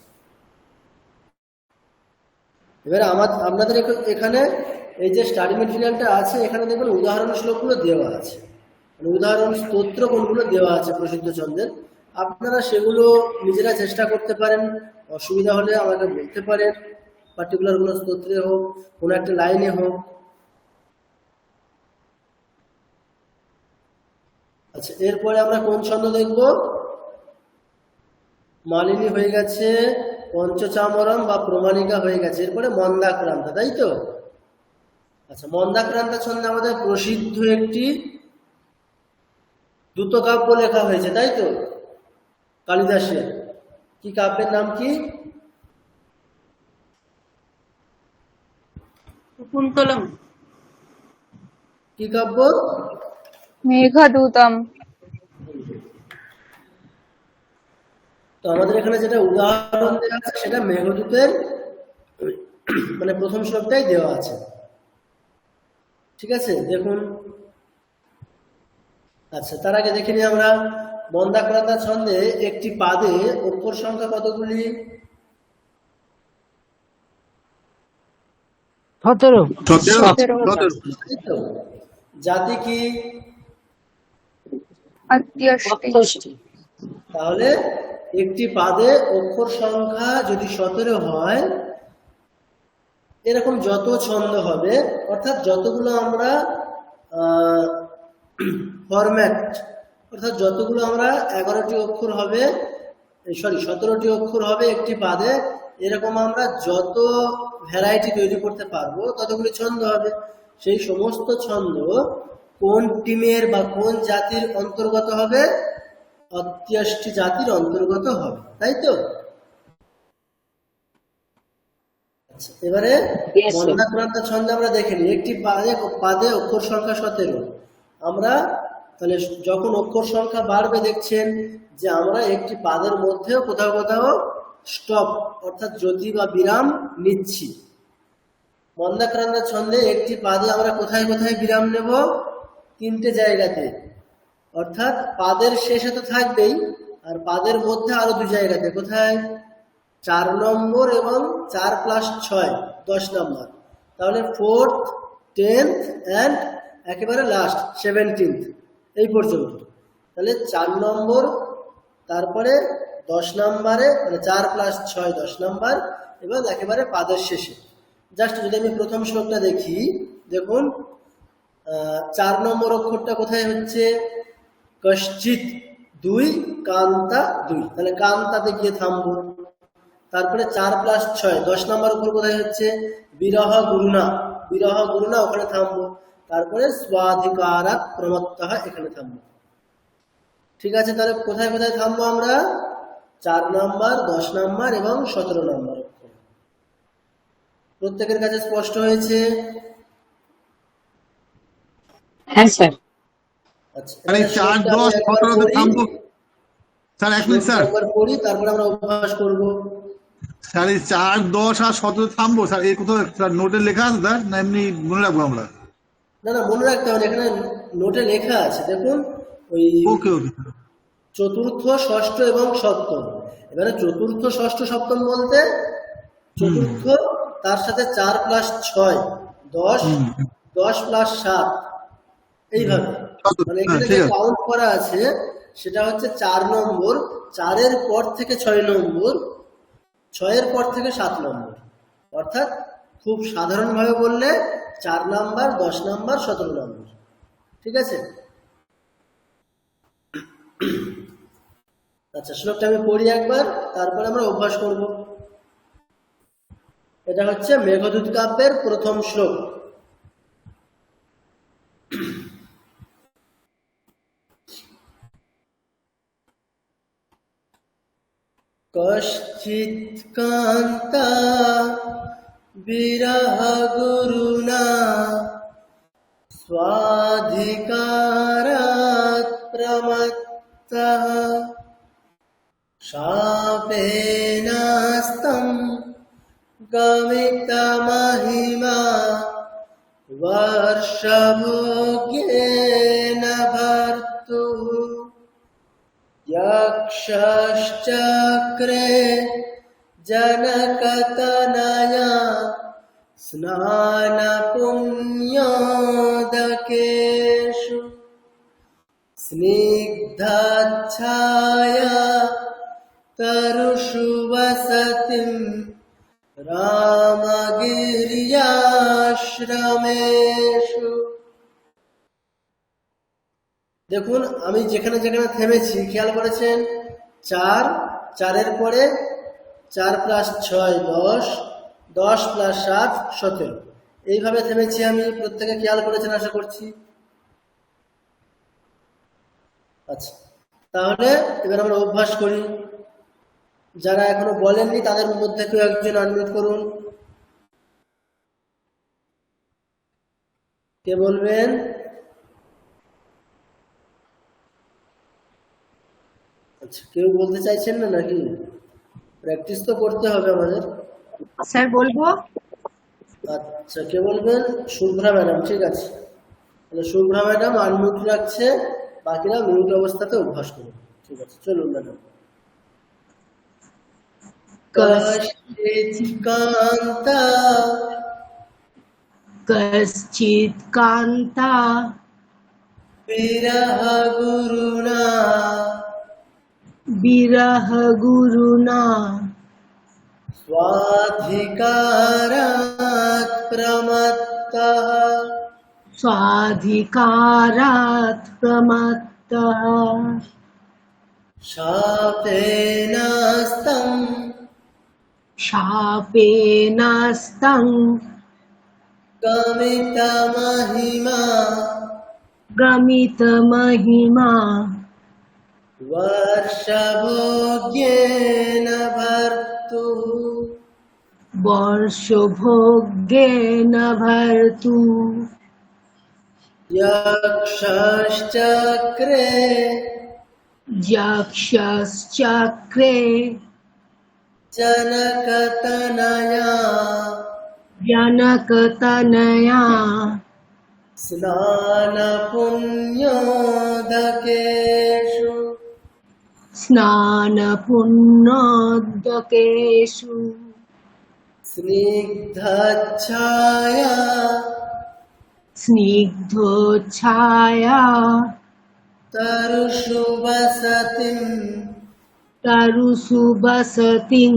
Speaker 1: এবারে আপনাদের এখানে এই যে স্টাডি মেটেরিয়ালটা আছে এখানে দেখবেন উদাহরণ শ্লোকগুলো দেওয়া আছে, মানে উদাহরণ স্তোত্র কোনগুলো দেওয়া আছে প্রসিদ্ধ ছন্দের, আপনারা সেগুলো নিজেরা চেষ্টা করতে পারেন, অসুবিধা হলে আমাকে বলতে পারেন, পার্টিকুলার কোনো স্তোত্রে হোক কোনো একটা লাইনে হোক। আচ্ছা, এরপরে আমরা কোন ছন্দ দেখব? মালিনী হয়ে গেছে, পঞ্চচামরম বা প্রমাণিকা হয়ে গেছে, এরপরে মন্দাক্রান্তা, তাই তো? আচ্ছা, মন্দাক্রান্তা ছন্দে আমাদের প্রসিদ্ধ একটি দ্রুতকাব্য লেখা হয়েছে, তাই তো? কালিদাসের কি কাব্যের নাম কি?
Speaker 8: শকুন্তলম।
Speaker 1: কি কাব্য?
Speaker 4: মেঘদূতম।
Speaker 1: তো আমাদের এখানে যেটা উদাহরণ দেওয়া আছে সেটা মেঘদূতের মানে প্রথম শ্লোকটাই দেওয়া আছে, ঠিক আছে? দেখুন, আচ্ছা তার আগে দেখে নিই আমরা মন্দাক্রান্তা ছন্দে একটি পাদে অক্ষর সংখ্যা কতগুলি?
Speaker 5: 17।
Speaker 7: 17।
Speaker 1: জাতি কি?
Speaker 4: অত্যষ্টি।
Speaker 1: তাহলে একটি পাদে অক্ষর সংখ্যা যদি 17 হয়, এরকম যত ছন্দ হবে অর্থাৎ যতগুলো আমরা ফরম্যাট অর্থাৎ যতগুলো আমরা 11টি অক্ষর হবে, 17টি অক্ষর হবে একটি পাদে, এরকম আমরা যত ভ্যারাইটি তৈরি করতে পারবো ততগুলি ছন্দ হবে। সেই সমস্ত ছন্দ কোন টিমের বা কোন জাতির অন্তর্গত হবে? অত্যষ্টি জাতির অন্তর্গত হবে, তাই তো? আচ্ছা, এবারে মন্দাক্রান্তা ছন্দে আমরা দেখে নিই একটি পাদে অক্ষর সংখ্যা 17। আমরা তাহলে যখন অক্ষর সংখ্যা বাড়বে দেখছেন যে আমরা একটি পাদের মধ্যেও কোথাও কোথাও স্টপ অর্থাৎ জ্যোতি বা বিরাম নিচ্ছি। মন্দাক্রান্তা ছন্দে একটি পাদে আমরা কোথায় কোথায় বিরাম নেব? 3টে জায়গাতে, অর্থাৎ পাদের শেষে তো থাকবেই, আর পাদের মধ্যে আরো 2 জায়গাতে। কোথায়? 4 নম্বর এবং 4+6 10 নম্বর। তাহলে 4th, 10th অ্যান্ড একেবারে লাস্ট 17th, এই পর্যন্ত। তাহলে 4 নম্বর, তারপরে 10 নম্বরে, মানে 4+6 10 নম্বর, এবং একেবারে পাদের শেষে। জাস্ট যদি আমি প্রথম শ্লোকটা দেখি, দেখুন 4 নম্বর অক্ষরটা কোথায় হচ্ছে? কশ্চিৎ 2, কান্তা 2, তাহলে কান্তাতে গিয়ে থামবো। তারপরে 4+6 10 নম্বর অক্ষর কোথায় হচ্ছে? বিরহ গুরুণা, বিরহ গুরুণা, ওখানে থামবো। তারপরে স্বাধিকারাৎ প্রমত্তঃ, এখানে থামবো। ঠিক আছে, তাহলে কোথায় কোথায় থামবো আমরা? 4 নম্বর, 10 নম্বর এবং 17 নম্বর অক্ষর। প্রত্যেকের কাছে স্পষ্ট হয়েছে?
Speaker 3: হ্যাঁ স্যার।
Speaker 1: আচ্ছা,
Speaker 7: আরে 4, 10, 17 থামবো স্যার। এক মিনিট স্যার,
Speaker 1: পড়ি, তারপরে আমরা অভ্যাস করব।
Speaker 7: স্যার এই 4, 10 আর 17 থামবো স্যার, এই কোথাও স্যার নোটে লেখা আছে স্যার, না এমনি মনে রাখবো আমরা?
Speaker 1: না না, মনে রাখতে হবে, এখানে নোটে লেখা আছে, দেখুন ওই
Speaker 7: ওকে ওকে।
Speaker 1: চতুর্থ, ষষ্ঠ এবং সপ্তম। এবারে চতুর্থ, ষষ্ঠ, সপ্তম বলতে চতুর্থ, তার সাথে 4+6 10, 10+7, এইভাবে। মানে এখানে যে কাউন্ট করা আছে সেটা হচ্ছে 4 নম্বর, 4-এর পর থেকে 6 নম্বর, 6-এর পর থেকে 7 নম্বর। অর্থাৎ খুব সাধারণভাবে বললে 4 নাম্বার, 10 নাম্বার, 17 নম্বর। ঠিক আছে? আচ্ছা, শ্লোকটা আমি পড়ি একবার, তারপরে আমরা অভ্যাস করব। এটা হচ্ছে মেঘদূত কাব্যের প্রথম শ্লোক। কশ্চিৎ কান্তা বিরহ গুরুনা স্বাধিকারাৎ প্রমত্তঃ শাপেনাস্तं গমিতমহিমা বর্ষভোগ্যেন ভর্তুঃ यक्षश्चक्रे जनकतनया स्नानपुण्योदकेषु स्निग्धच्छाया तरुषु वसतिं रामगिर्याश्रमेषु। দেখুন, আমি যেখানে যেখানে থেমেছি খেয়াল করেছেন, 4, 4-এর পরে 4 + 6 10, 10 + 7 17, এইভাবে থেমেছি আমি। প্রত্যেকে খেয়াল করেছেন আশা করছি। আচ্ছা, তাহলে এবার আমরা অভ্যাস করি। যারা এখনো বলেননি তাদের মধ্যে কেউ একজন আনমিউট করুন। কে বলবেন? আচ্ছা, কেউ বলতে চাইছেন না নাকি? প্র্যাকটিস তো করতে হবে আমাদের।
Speaker 6: স্যার বলবো?
Speaker 1: আচ্ছা, কে বলবেন? শুভ্রা ম্যাডাম। ঠিক আছে, তাহলে শুভ্রা ম্যাডাম আনমিউট রাখছে, বাকিরা মিউট অবস্থাতে অভ্যাস করুন। ঠিক আছে, চলুন ম্যাডাম। কশ্চিৎ কান্তা
Speaker 6: কশ্চিৎ কান্তা
Speaker 1: বিরহ গুরুনা
Speaker 6: বিরহ গুরুনা
Speaker 1: স্বাধিকারাৎ প্রমত্তঃ
Speaker 6: স্বাধিকারাৎ প্রমত্তঃ
Speaker 1: শাপেনাস্तं
Speaker 6: শাপেনাস্तं
Speaker 1: গমিতমহিমা
Speaker 6: গমিতমহিমা
Speaker 1: वर्षभोग्येन भर्तुः
Speaker 6: বর্ষভোগ্যেন ভর্তু
Speaker 1: यक्षश्चक्रे
Speaker 6: যক্ষশ্চক্রে
Speaker 1: जनकतनया
Speaker 6: জনকতনয়া
Speaker 1: स्नानपुण्योदकेषु
Speaker 6: স্নানপুণ্যোদকেষু
Speaker 1: स्निग्धच्छाया
Speaker 6: স্নিগ্ধচ্ছায়া
Speaker 1: तरुषु वसतिं
Speaker 6: তরুষু বসতিং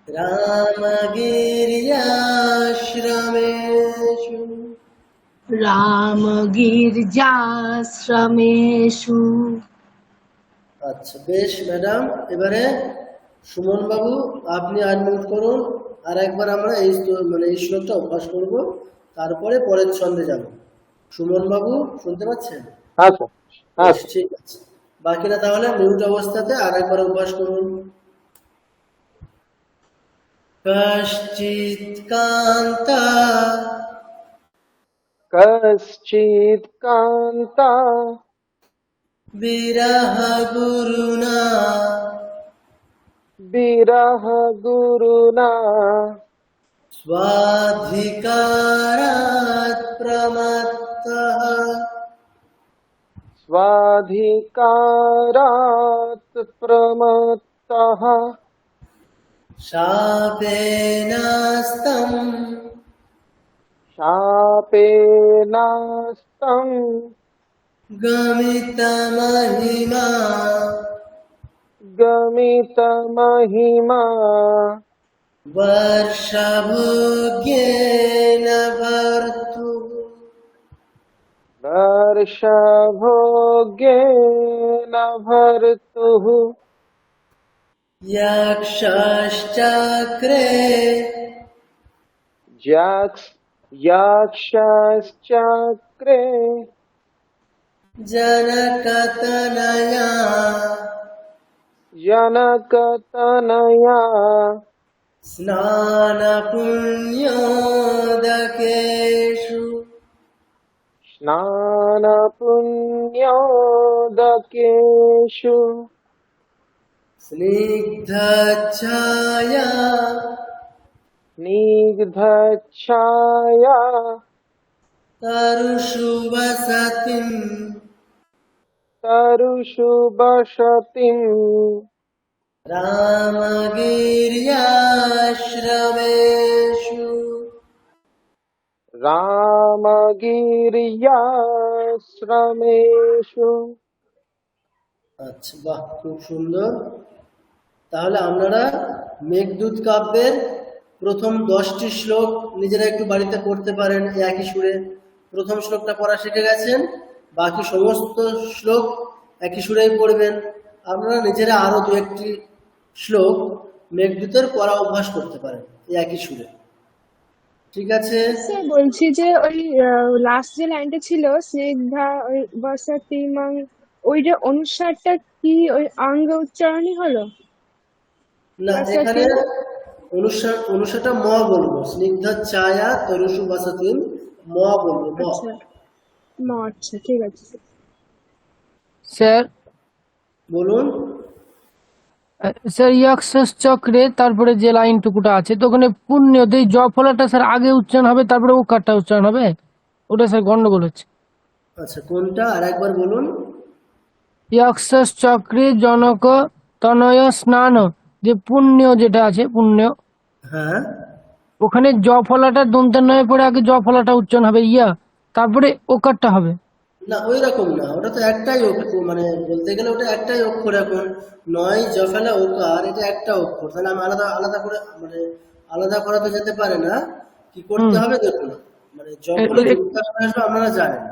Speaker 1: रामगिर्याश्रमेषु।
Speaker 6: রামগির্যাশ্রমেষু।
Speaker 1: আচ্ছা, বেশ ম্যাডাম। এবারে সুমন বাবু আপনি আনমিউট করুন, আর একবার আমরা এই এই শ্লোকটা অভ্যাস করব, তারপরে পরের ছন্দে যাব। সুমন বাবু শুনতে পাচ্ছেন?
Speaker 10: আচ্ছা
Speaker 1: বেশ, ঠিক আছে। বাকিরা তাহলে মিউট অবস্থাতে আর একবার অভ্যাস করুন। কশ্চিৎ কান্তা
Speaker 10: কশ্চিৎ কান্তা
Speaker 1: বিরহ গুরুনা
Speaker 10: বিরহ গুরুনা
Speaker 1: স্বাধিকারাৎ প্রমত্তঃ
Speaker 10: স্বাধিকারাৎ প্রমত্তঃ
Speaker 1: শাপেনাস্तं
Speaker 10: শাপেনাস্तं
Speaker 1: গমিত মহিমা
Speaker 10: গমিত মহিমা
Speaker 1: বর্ষভোগ্যেন ভর্তু
Speaker 10: वर्षभोगेन भर्तुः
Speaker 1: यक्षश्चक्रे
Speaker 10: यक्षश्चक्रे
Speaker 1: जनकतनया
Speaker 10: जनकतनया
Speaker 1: स्नानपुण्योदकेषु
Speaker 10: स्नानपुण्योदकेषु
Speaker 1: स्निग्धच्छाया
Speaker 10: स्निग्धच्छाया
Speaker 1: तरुषु
Speaker 10: वसतिम्
Speaker 1: रामगिर्याश्रमेषु
Speaker 10: রামগিরিয়াশ্রমেষু।
Speaker 1: আচ্ছা, বাহ, খুব সুন্দর। তাহলে আপনারা মেঘদূত কাব্যের প্রথম 10টি শ্লোক নিজেরা একটু বাড়িতে পড়তে পারেন এই একই সুরে। প্রথম শ্লোকটা পড়া শিখে গেছেন, বাকি সমস্ত শ্লোক একই সুরেই পড়বেন। আপনারা নিজেরা আরো 2-1টি শ্লোক মেঘদূতের পড়া অভ্যাস করতে পারেন এই একই সুরে। ঠিক আছে?
Speaker 11: স্যার বলছি যে ওই লাস্ট যে লাইনটা ছিল স্নিগ্ধা ওই বসতি মং, ওইটা অনুসারটা কি ওই অঙ্গ উচ্চারণই হলো?
Speaker 1: না, এখানে অনুসারটা ম বলবো, স্নিগ্ধ ছায়া তরুষু বসতিম, ম বলবো, ম।
Speaker 11: আচ্ছা আচ্ছা, ঠিক আছে
Speaker 5: স্যার
Speaker 1: বলুন।
Speaker 5: স্যার ইয়াক্সাস চক্রে তারপরে যে লাইনটুকুটা আছে তো ওখানে পুণ্যতে জ ফলাটা স্যার আগে উচ্চারণ হবে তারপরে ওকারটা উচ্চারণ হবে, ওটা স্যার গন্ডগোল হচ্ছে।
Speaker 1: আচ্ছা, কোনটা আর একবার বলুন।
Speaker 5: ইয়াক্সাস চক্রে জনক তনয় স্নান, যে পুণ্য যেটা আছে পুণ্য,
Speaker 1: হ্যাঁ,
Speaker 5: ওখানে জ ফলাটা দন্তান্বয়ে পরে আগে জ ফলাটা উচ্চারণ হবে ইয়া, তারপরে ওকারটা হবে।
Speaker 1: না ওই রকম না, ওটা তো একটাই অক্ষর, মানে বলতে গেলে ওটা একটাই অক্ষর। এখন নয় জফেলা ওকার, এটা একটা অক্ষর, তাহলে আমি আলাদা আলাদা করে মানে আলাদা করা তো যেতে পারে না। কি করতে হবে দেখুন, মানে যখন আসবে আপনারা জানেন,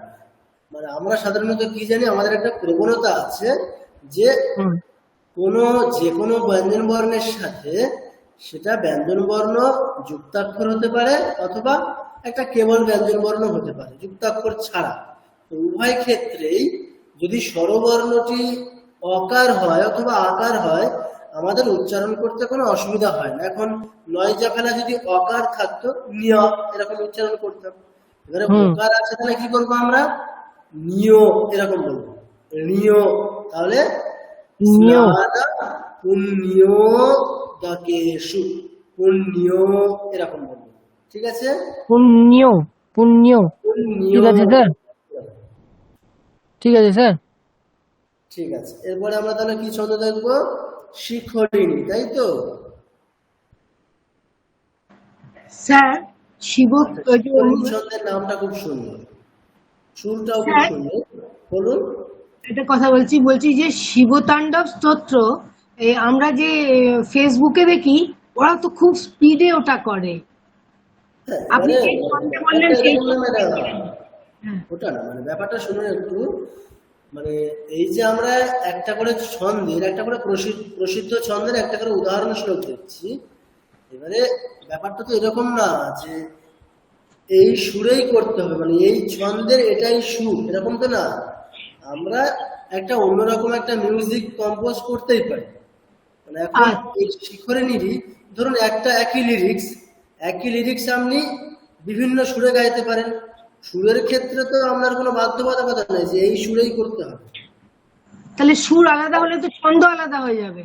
Speaker 1: মানে আমরা সাধারণত কি জানি, আমাদের একটা প্রবণতা আছে যে যে কোনো ব্যঞ্জন বর্ণের সাথে সেটা ব্যঞ্জন বর্ণ যুক্তাক্ষর হতে পারে অথবা একটা কেবল ব্যঞ্জন বর্ণ হতে পারে যুক্তাক্ষর ছাড়া। তো উভয় ক্ষেত্রেই যদি স্বরবর্ণটি অকার হয় অথবা আকার হয়, আমাদের উচ্চারণ করতে কোনো অসুবিধা হয় না। এখন নয় জাফেলা যদি অকার থাকতো নিয় এরকম উচ্চারণ করতাম, এবারে ওকার আছে তাহলে কি বলবো আমরা, নিয় এরকম বলবো, নিয়। তাহলে পুণ্য দাকেশু, পুণ্য এরকম বলবো। ঠিক আছে?
Speaker 5: পুণ্য পুণ্য, ঠিক আছে স্যার, ঠিক আছে স্যার।
Speaker 1: ঠিক আছে, এরপরে আমরা তাহলে কি ছন্দ দেখবো, শিখরিণী, তাই তো?
Speaker 6: স্যার শিব
Speaker 1: ছন্দের নামটা খুব সুন্দর, সুরটাও খুব সুন্দর। বলুন।
Speaker 6: একটা কথা বলছি যে শিবতাণ্ডব স্তোত্র আমরা যে ফেসবুকে দেখি, ওরা তো খুব স্পিডে ওটা করে। আপনি বললেন
Speaker 1: ওটা না, মানে ব্যাপারটা শুনুন একটু। মানে এই যে আমরা একটা করে ছন্দের, একটা করে প্রসিদ্ধ ছন্দের একটা করে উদাহরণ শ্লোক দেখছি, এবারে ব্যাপারটা তো এরকম না যে এই সুরেই করতে হবে, মানে এই ছন্দের এটাই সুর, এরকম তো না। আমরা একটা অন্যরকম একটা মিউজিক কম্পোজ করতেই পারি। মানে এখন এই শিখরিণীরই ধরুন একটা একই লিরিক্স আপনি বিভিন্ন সুরে গাইতে পারেন। সুরের ক্ষেত্রে তো আপনার কোনো বাধ্যবাধকতা নেই যে এই সুরেই করতে হবে।
Speaker 6: তাহলে সুর আলাদা হলে তো ছন্দ আলাদা হয়ে যাবে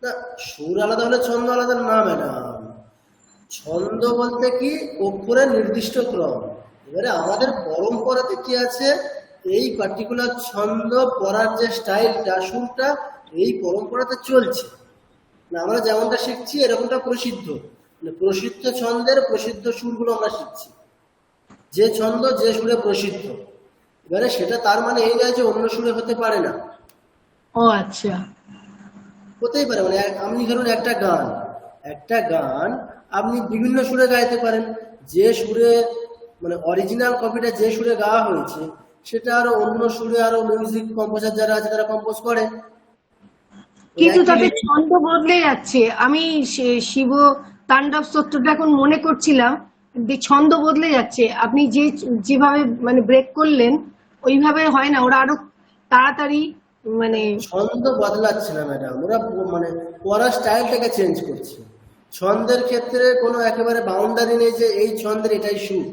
Speaker 1: না, সুর আলাদা হলে ছন্দ আলাদা না ম্যাডাম। ছন্দ বলতে কি অক্ষরের নির্দিষ্ট ক্রম। এবারে আমাদের পরম্পরাতে কি আছে, এই পার্টিকুলার ছন্দ পড়ার যে স্টাইলটা, সুরটা এই পরম্পরাতে চলছে না। আমরা যেমনটা শিখছি এরকমটা প্রসিদ্ধ, মানে প্রসিদ্ধ ছন্দের প্রসিদ্ধ সুরগুলো আমরা শিখছি, যে ছন্দ যে সুরে প্রসিদ্ধ। এবারে সেটা তার মানে এই নয় যে অন্য সুরে হতে পারে না,
Speaker 6: ও আচ্ছা,
Speaker 1: হতেই পারে। মানে আপনি ধরুন একটা গান আপনি বিভিন্ন সুরে গাইতে পারেন। যে সুরে মানে অরিজিনাল কপিটা যে সুরে গাওয়া হয়েছে সেটা আরো অন্য সুরে আরো মিউজিক কম্পোজার যারা আছে তারা কম্পোজ করে।
Speaker 6: কিন্তু
Speaker 1: একই
Speaker 6: তাতে
Speaker 1: lyrics-
Speaker 6: ছন্দ বদলে যাচ্ছে। আমি শিব তাণ্ডব স্তোত্রটা এখন মনে করছিলাম, যে ছন্দ বদলে যাচ্ছে। আপনি যেভাবে মানে ব্রেক করলেন ওইভাবে হয় না, ওরা আরো তাড়াতাড়ি মানে
Speaker 1: ছন্দ বদলাচ্ছে না ম্যাডাম, ওরা মানে পড়ার স্টাইলটাকে চেঞ্জ করছে। ছন্দের ক্ষেত্রে কোনো একেবারে বাউন্ডারি নেই যে এই ছন্দের এটাই সুর।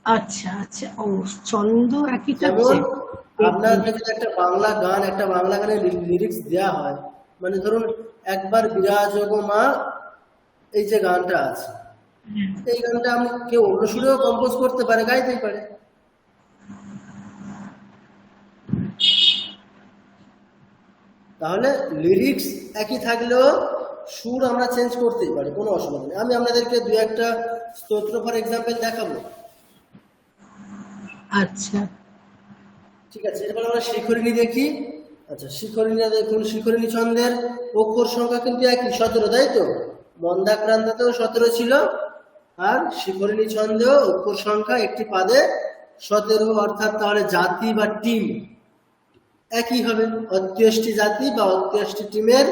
Speaker 6: আচ্ছা আচ্ছা, ও ছন্দ একই
Speaker 1: যেমন
Speaker 6: থাকছে।
Speaker 1: আপনার যদি একটা বাংলা গানের লিরিক্স দেওয়া হয়, মানে ধরুন একবার বিরাজ গো মা, এই যে গানটা আছে, এই গানটা আপনি কেউ অন্য সুরেও কম্পোজ করতে পারে, গাইতেই পারে। তাহলে লিরিক্স একই থাকলেও সুর আমরা চেঞ্জ করতেই পারি, কোনো অসুবিধা নেই। আমি আপনাদেরকে দু একটা স্তোত্র ফর এক্সাম্পল দেখাবো।
Speaker 6: আচ্ছা,
Speaker 1: ঠিক আছে, এরপর আমরা শিখরিণী দেখি। আচ্ছা, শিখরিণী দেখুন, শিখরিণী ছন্দের অক্ষর সংখ্যা কিন্তু একই 17, তাই তো? মন্দাক্রান্তাতেও 17 ছিল, আর শিখরিণী ছন্দেও অক্ষর সংখ্যা একটি পাদে 17, অর্থাৎ তাহলে জাতি বা টিম একই হবে। অত্যষ্টি জাতি বা অত্যষ্টি টিমের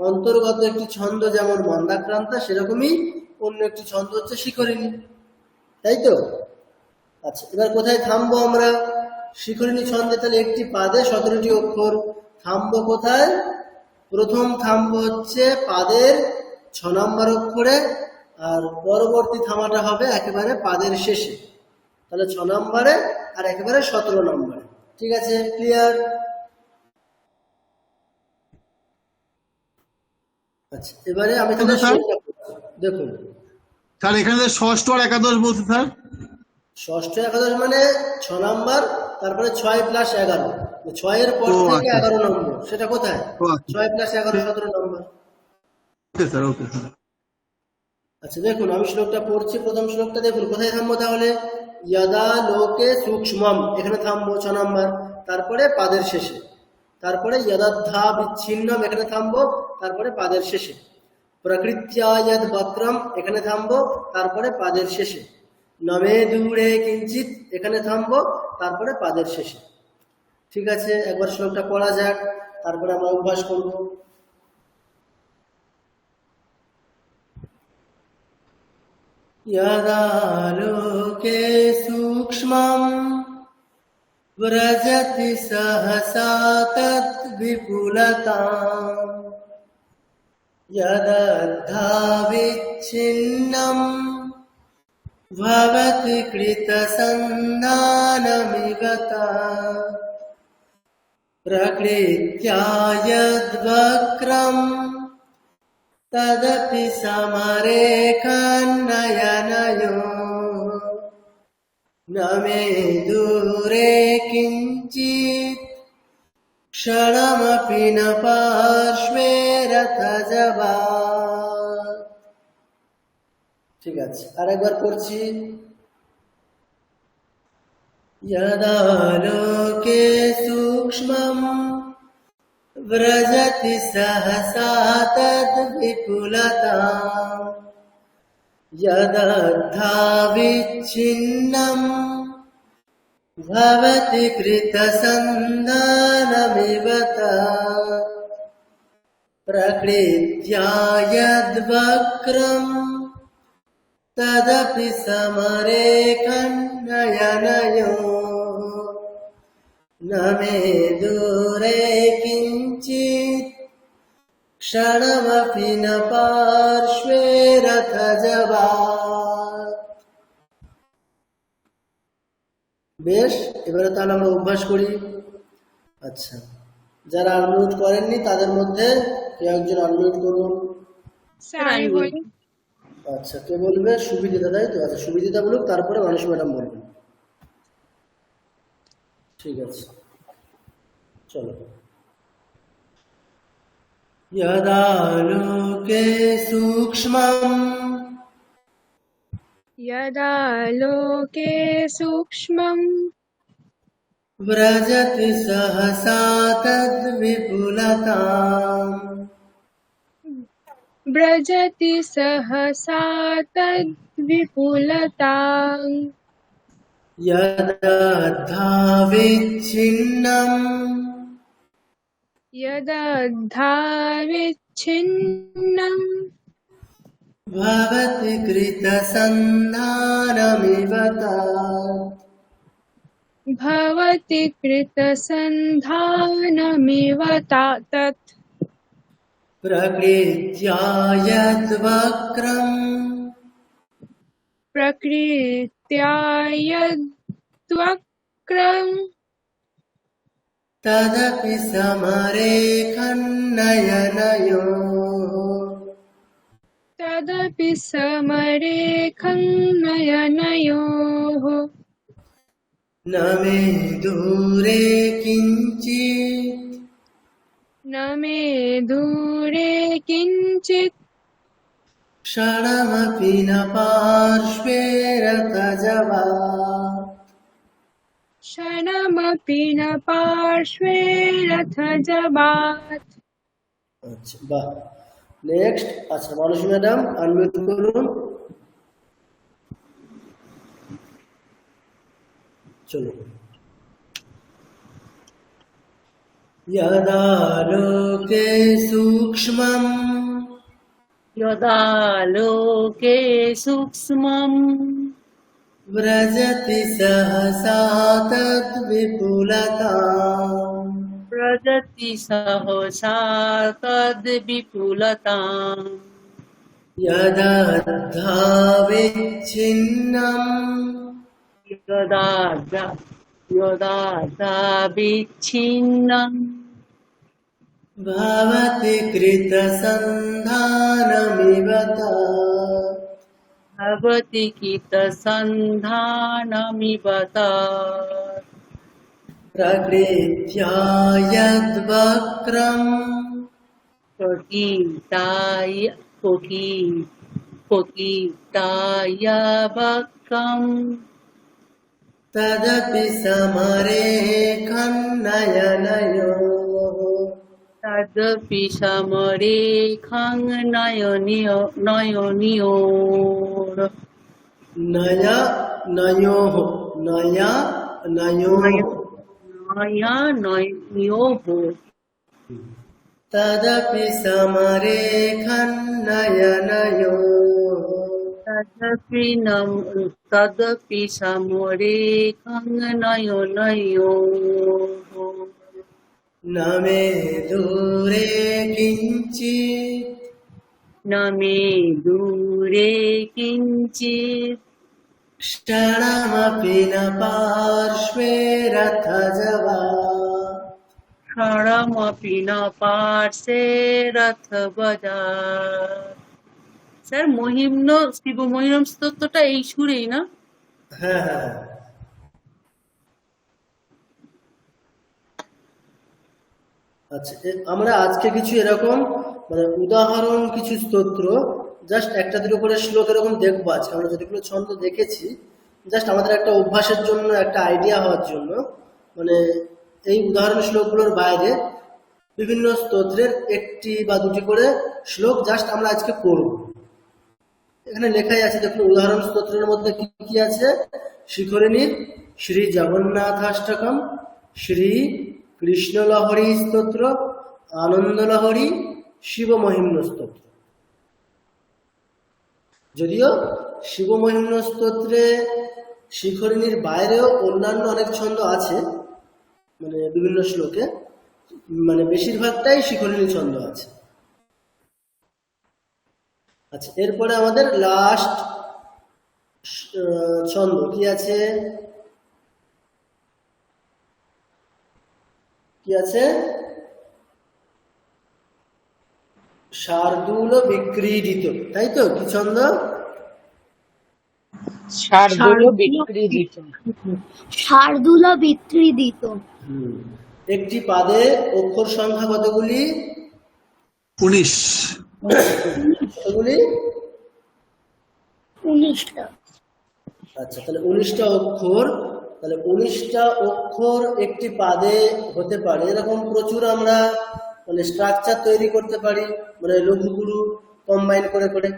Speaker 1: অন্তর্গত একটি ছন্দ যেমন মন্দাক্রান্তা, সেরকমই অন্য একটি ছন্দ হচ্ছে শিখরিণী, তাই তো? আচ্ছা, এবার কোথায় থামবো আমরা? শিখরিণী ছন্দে তাহলে একটি পাদে 17টি অক্ষর, থামবো কোথায়? প্রথম থামবো হচ্ছে পাদের 6 নম্বর অক্ষরে, আর পরবর্তী থামাটা হবে একেবারে পাদের শেষে। তাহলে 6 নম্বরে আর একেবারে 17 নম্বরে। ঠিক আছে, ক্লিয়ার? আচ্ছা, এবারে আমি তাহলে
Speaker 7: স্যার
Speaker 1: দেখুন,
Speaker 7: স্যার এখানে যে ষষ্ঠ আর একাদশ বলছে স্যার,
Speaker 1: ষষ্ঠ একাদশ মানে 6 নম্বর, তারপরে 6 + 11, 6-এর পর
Speaker 7: ও
Speaker 1: থেকে
Speaker 7: আচ্ছা
Speaker 1: 11 নম্বর, সেটা কোথায়?
Speaker 7: ও আচ্ছা
Speaker 1: 6 + 11 17 নম্বর।
Speaker 7: Okay sir okay sir.
Speaker 1: আচ্ছা দেখুন, আমি শ্লোকটা পড়ছি। প্রথম শ্লোকটা দেখুন, কোথায় থামবো তাহলে? যদা লোকে সূক্ষ্মম, এখানে থামবো 6 নম্বর, তারপরে পাদের শেষে। তারপরে যদাধ্যা বিচ্ছিন্নম, এখানে থামবো, তারপরে পাদের শেষে। প্রকৃত্যা যদ বক্রম, এখানে থামবো, তারপরে পাদের শেষে। নমে দূরে কিঞ্চিত, এখানে থামবো, তারপরে পাদের শেষে। ঠিক আছে, একবার শ্লোকটা পড়া যাক, তারপরে আমরা অভ্যাস করবো। यदा लोके सूक्ष्मं व्रजति सहसा तद्विपुलताम्, यदद्धाविच्छिन्नं भवति कृतसन्धानमिव तत्, प्रकृत्या यद्वक्रम् तदपि समरेखन्नयनयो, न मे दूरे किञ्चित् क्षणमपि न पार्श्वे रथजवा। ঠিক আছে, আরেকবার পড়ছি। यदा लोके सूक्ष्मं व्रजति सहसा तद्विपुलताम्, यदद्धाविच्छिन्नं भवति कृतसन्धानमिव तत्, प्रकृत्या यद्वक्रम् तदपि समरेखन्नयनयोः, न मे दूरे किञ्चित् क्षणमपि न पार्श्वे रथजवा। বেশ, এবারে তাহলে আমরা অভ্যাস করি। আচ্ছা, যারা আনমিউট করেননি তাদের মধ্যে কেউ একজন আনমিউট করুন।
Speaker 11: স্যার আমি বলি।
Speaker 1: আচ্ছা, কে বলবে? সুবিদিতা, তাই তো? আচ্ছা, সুবিদিতা বলুক, তারপরে মানুষ ম্যাডাম বলবেন। ঠিক আছে, চলো। यदा लोके सूक्ष्मम्
Speaker 11: यदा लोके सूक्ष्मं
Speaker 1: व्रजति सहसा तद्विपुलताम्
Speaker 11: व्रजति सहसा तद्विपुलताम्
Speaker 1: यदद्धाविच्छिन्नम्
Speaker 11: यदद्धाविच्छिन्नम्
Speaker 1: भवति कृतसन्धानमिव तत्
Speaker 11: भवति कृतसन्धानमिव तत्
Speaker 1: प्रकृत्या यद्वक्रम्
Speaker 11: प्रकृत्या यद्वक्रम्
Speaker 1: तदपि समरेखन्नयनयोः
Speaker 11: तदपि समरेखं नयनयोः
Speaker 1: न मे दूरे किञ्चित्
Speaker 11: न मे दूरे किञ्चित्
Speaker 1: क्षणमपि न पार्श्वे रथजवा
Speaker 11: क्षणमपि न पार्श्वे रथजबात्
Speaker 1: আচ্ছা বাহ নেক্সট আচ্ছা মানুষ ম্যাডাম আনমিউট করুন চলুন यदा लोके सूक्ष्मम्
Speaker 8: यदा लोके सूक्ष्मम्
Speaker 1: व्रजति सहसा तद्विपुलताम्
Speaker 8: व्रजति सहसा तद्विपुलताम्
Speaker 1: यदद्धाविच्छिन्नम्
Speaker 8: यदा विच्छिन्नम्
Speaker 1: भवति कृतसन्धानमिव तत्
Speaker 8: भवति कृतसन्धानमिव तत्
Speaker 1: प्रकृत्या यद्वक्रम्
Speaker 8: कोकिताय वक्रम्
Speaker 1: तदपि समरेखन्नयनयोः
Speaker 8: तदपि समरेखं नयनयोः
Speaker 1: नया नयोः नया नयोः तदपि समरेखन्नयनयोः
Speaker 8: तदपि समरेखं नयनयोः
Speaker 1: न मे दूरे किञ्चित्
Speaker 8: न मे दूरे किञ्चित्
Speaker 1: क्षणमपि न पार्श्वे रथजवा
Speaker 8: क्षणमपि न पार्श्वे रथबजा স্যার মহিম্ন শিব মহিরম স্তোত্রটা এই সুরেই না?
Speaker 1: হ্যাঁ হ্যাঁ আচ্ছা আমরা আজকে কিছু এরকম মানে উদাহরণ কিছু স্তোত্র জাস্ট একটা দুটো করে শ্লোক এরকম দেখবো আজকে আমরা যতগুলো ছন্দ দেখেছি জাস্ট আমাদের একটা অভ্যাসের জন্য একটা আইডিয়া হওয়ার জন্য মানে এই উদাহরণ শ্লোকগুলোর বাইরে বিভিন্ন স্তোত্রের একটি বা দুটি করে শ্লোক জাস্ট আমরা আজকে করব এখানে লেখাই আছে দেখুন উদাহরণ স্তোত্রের মধ্যে কি কি আছে শিখরিণীর শ্রী জগন্নাথাষ্টকম শ্রী কৃষ্ণ লহরী স্তোত্র আনন্দ লহরী শিব মহিম্ন স্তোত্র যদিও শিব মহিম্ন স্তোত্রে শিখরিণীর বাইরেও অন্যান্য অনেক ছন্দ আছে মানে বিভিন্ন শ্লোকে মানে বেশিরভাগটাই শিখরিণী ছন্দ আছে আচ্ছা এরপরে আমাদের লাস্ট ছন্দ কি আছে শার্দুল বিক্রীডিত তাই তো কি ছন্দ
Speaker 3: শার্দুল বিক্রীডিত
Speaker 2: শার্দুল বিক্রীডিত
Speaker 1: একটি পাদে অক্ষর সংখ্যা কতগুলি
Speaker 7: 19
Speaker 1: কতগুলি
Speaker 2: 19টা
Speaker 1: আচ্ছা তাহলে 19টা অক্ষর তাহলে 19টা অক্ষর একটি পাদে হতে পারে, এরকম প্রচুর আমরা মানে স্ট্রাকচার তৈরি করতে পারি, মানে লঘু গুরু কম্বাইন করে করে।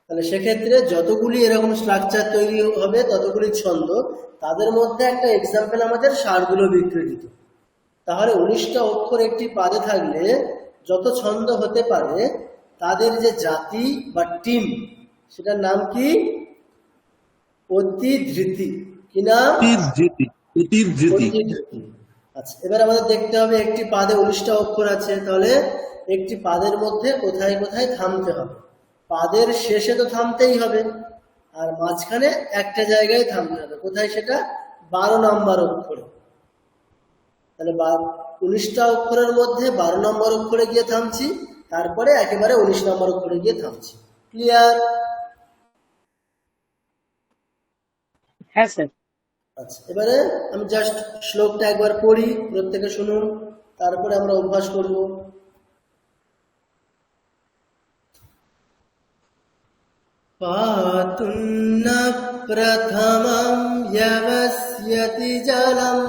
Speaker 1: তাহলে সেক্ষেত্রে যতগুলি এরকম স্ট্রাকচার তৈরি হবে ততগুলি ছন্দ, তাদের মধ্যে একটা এক্সাম্পল আমাদের ষাঁড়গুলো বিকৃত। তাহলে 19টা অক্ষর একটি পাদে থাকলে যত ছন্দ হতে পারে তাদের যে জাতি বা টিম, সেটার নাম কি? অতিধৃতি। কি নাম?
Speaker 7: অতিধৃতি। অতিধৃতি।
Speaker 1: অতিধৃতি। আচ্ছা, এবার আমাদের দেখতে হবে একটি পাদে 19টা অক্ষর আছে, তাহলে একটি পাদের মধ্যে কোথায় কোথায় থামতে হবে। পাদের শেষে তো থামতেই হবে, আর মাঝখানে একটা জায়গায় থামতে হবে। কোথায় সেটা? 12 নম্বর অক্ষরে। তাহলে 19টা অক্ষরের মধ্যে 12 নম্বর অক্ষরে গিয়ে থামছি, তারপরে একেবারে 19 নম্বর অক্ষরে গিয়ে থামছি। ক্লিয়ার?
Speaker 3: হ্যাঁ স্যার।
Speaker 1: আচ্ছা, এবারে আমি জাস্ট শ্লোকটা একবার পড়ি, প্রত্যেকে শুনুন, তারপরে আমরা অভ্যাস করব। পাতুন্ন প্রথমং য়বস্যতি জলম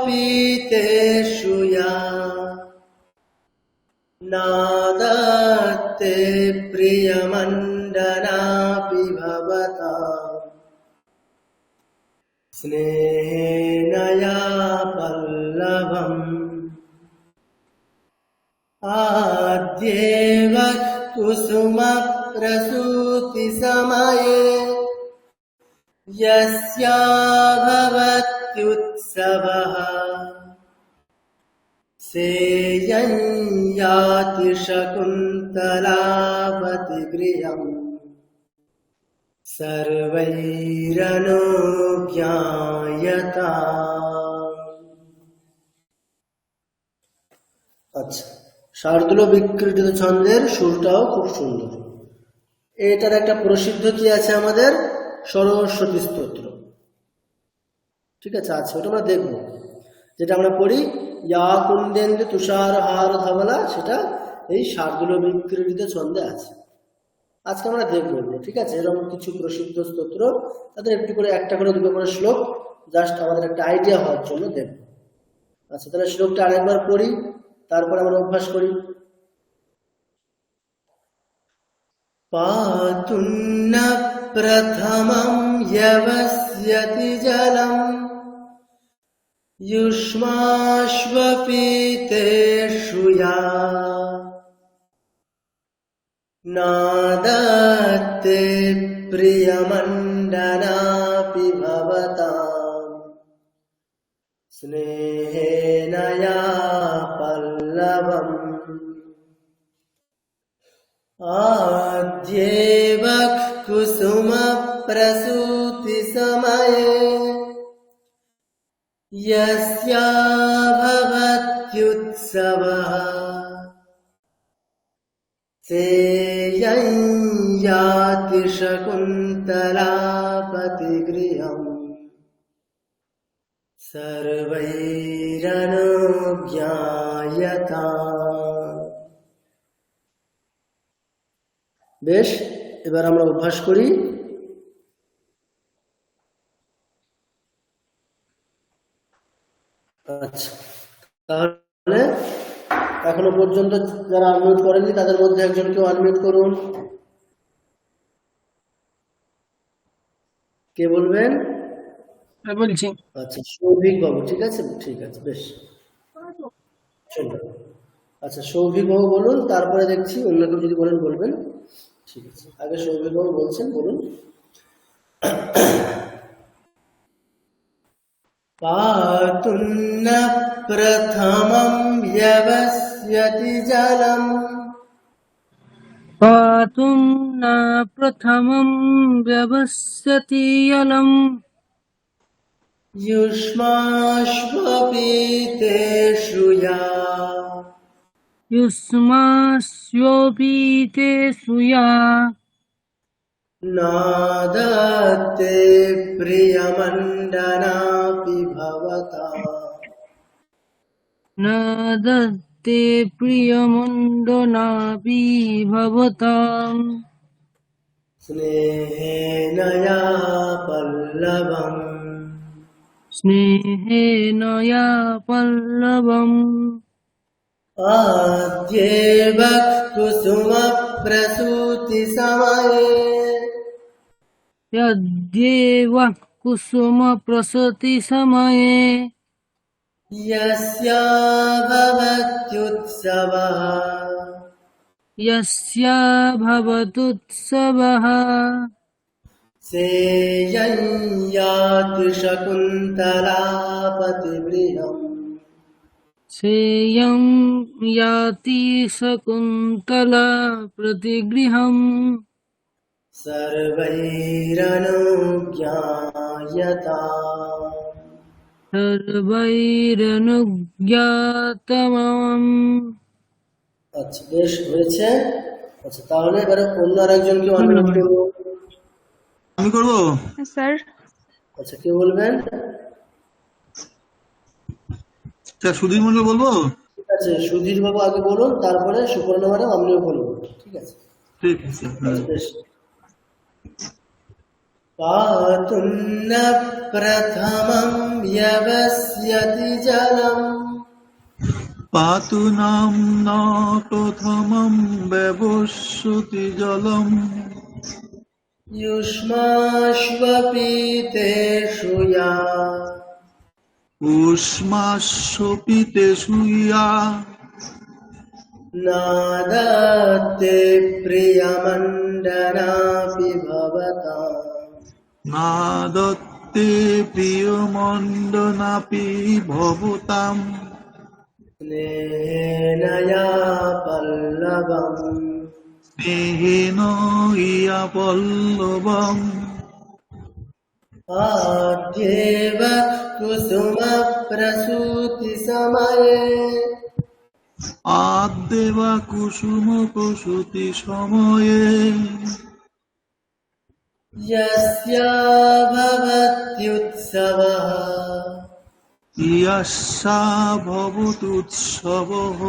Speaker 1: युष्माश्वपीतेषु या नादत्ते प्रियमण्डनापि भवता स्नेहेन या पल्लवम् आद्येव कुसुमप्रसूतिसमये यस्या भवत्युत्सवः सेयं याति शकुन्तलावतिगृहम् सर्वैरनुज्ञायता। আচ্ছা, শার্দুল বিকৃত ছন্দের সুরটাও খুব সুন্দর। এটার একটা প্রসিদ্ধ কি আছে আমাদের? সরস্বতী স্তোত্র। ঠিক আছে, আচ্ছা, ওটা আমরা দেখবো। যেটা আমরা পড়ি ইয়া কুন্দেন্দু তুষার হার ধবলা, সেটা এই শার্দুল বিকৃত ছন্দে আছে। আজকে আমরা দেখবো, ঠিক আছে, এরকম কিছু প্রসিদ্ধ স্তোত্র, তাদের একটু করে একটা করে দুটো করে শ্লোক, জাস্ট আমাদের একটা আইডিয়া হওয়ার জন্য দেখবো। আচ্ছা, তাহলে শ্লোকটা আরেকবার পড়ি, তারপর আমরা অভ্যাস করি। পাতুন্ন প্রথমং য়বস্যতি জলম युष्माश्वपीतेषु या नादत्ते प्रियमण्डनापि भवताम् स्नेहेन या पल्लवम् आद्येव कुसुमप्रसूतिसमये यस्या भवत्युत्सवः सेयं याति शकुन्तलापतिगृहम् सर्वैरनुज्ञायता। বেশ, এবার আমরা অভ্যাস করি। আচ্ছা, তাহলে এখনো পর্যন্ত যারা আনমিউট করেননি তাদের মধ্যে একজন কেউ আনমিউট করুন। কে বলবেন?
Speaker 5: বলছি।
Speaker 1: আচ্ছা, সৌভিক বাবু। ঠিক আছে, ঠিক আছে, বেশ, চলো। আচ্ছা, সৌভিক বাবু বলুন, তারপরে দেখছি অন্য কেউ যদি বলেন বলবেন। ঠিক আছে, আগে সৌভিক বাবু বলছেন, বলুন। পাতুন্ন প্রথমং য়বস্যতি জলম
Speaker 5: पातुं न प्रथमं व्यवस्यति जलम्
Speaker 1: युष्माश्वपीतेषु या
Speaker 5: युष्मास्योपीतेषु या
Speaker 1: नादत्ते प्रियमण्डनापि भवता
Speaker 5: न दत्ते प्रियमण्डनापि भवताम्
Speaker 1: स्नेहेन या पल्लवम्
Speaker 5: स्नेहेन या पल्लवम्
Speaker 1: आद्येव कुसुमप्रसूतिसमये
Speaker 5: यद्येव कुसुमप्रसृतिसमये
Speaker 1: यस्या भवत्युत्सवः
Speaker 5: यस्या भवतुत्सवः
Speaker 1: सेयं याति शकुन्तला पतिगृहम्
Speaker 5: सेयं याति शकुन्तला प्रतिगृहम्
Speaker 1: सर्वैरनुज्ञायता
Speaker 5: सर्वैरनुज्ञातमम्।
Speaker 1: আচ্ছা বেশ হয়েছে। আচ্ছা তাহলে এবারে অন্য আরেকজনকে অনুরোধ করবো।
Speaker 7: আমি করবো।
Speaker 11: হ্যাঁ স্যার।
Speaker 1: আচ্ছা কে বলবেন?
Speaker 7: স্যার সুধীর মন্ডল বলবো।
Speaker 1: ঠিক আছে সুধীর বাবু আগে বলুন, তারপরে সুপর্ণা ম্যাডাম আপনিও বলুন। ঠিক আছে
Speaker 7: ঠিক আছে স্যার।
Speaker 1: বেশ। পাতুম ন প্রথমম ব্যবস্যতি জলম
Speaker 7: পাতু নাম ন প্রথমম ব্যবস্যতি জলম
Speaker 1: युष्माश्वपीतेषु या
Speaker 7: উষ্মাস্যপিতেষু ইয়া
Speaker 1: नादत्ते प्रियमण्डनापि भवताम्
Speaker 7: নাদত্তে প্রিয়মণ্ডনাপি ভবতাম
Speaker 1: स्नेहेन या पल्लवम्
Speaker 7: স্নেহেন ইয়া পল্লবম
Speaker 1: आद्येव कुसुमप्रसूतिसमये
Speaker 7: আদ্যেবা কুসুম প্রসূতি সময়ে
Speaker 1: यस्या भवत्युत्सवः
Speaker 7: ইয়াস্যা ভবতুৎসবঃ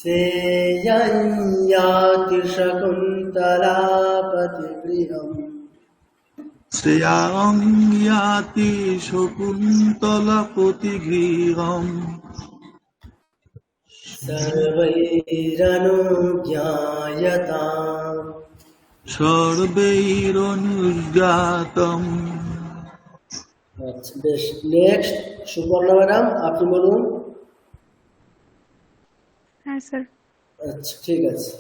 Speaker 1: सेयं याति शकुन्तला पतिगृहम्
Speaker 7: শ্রেয়াং ইয়াতি শকুন্তলা প্রতিগৃহম
Speaker 1: सर्वैरनुज्ञायताम्
Speaker 7: সর্বৈরনুজ্ঞাতম।
Speaker 1: আচ্ছা বেশ। নেক্সট সুপর্ণা ম্যাডাম আপনি বলুন।
Speaker 11: হ্যাঁ স্যার।
Speaker 1: আচ্ছা ঠিক আছে।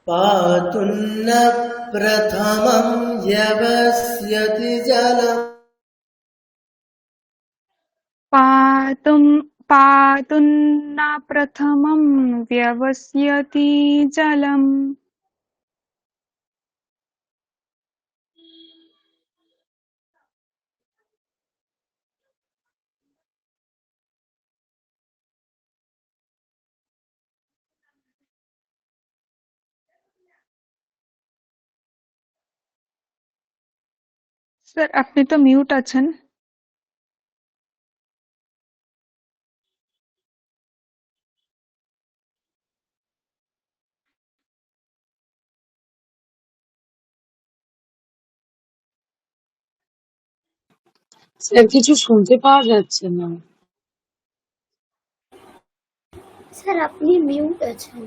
Speaker 1: পাতুম ন প্রথমম ব্যবস্যতি জলম
Speaker 11: पातुं न प्रथमं व्यवस्यति जलम्। স্যার আপনি তো মিউট আছেন।
Speaker 3: স্যার কিছু শুনতে পাওয়া যাচ্ছে না।
Speaker 2: স্যার আপনি মিউট আছেন।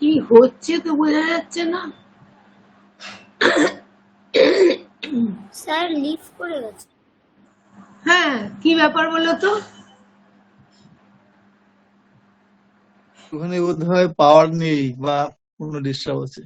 Speaker 6: কি হচ্ছে তো বোঝা যাচ্ছে না।
Speaker 2: স্যার লিভ করে গেছে।
Speaker 6: হ্যাঁ, কি ব্যাপার বলো তো?
Speaker 7: ওখানে বোধ হয় পাওয়ার নেই বা কোনো ডিস্টার্ব আছে।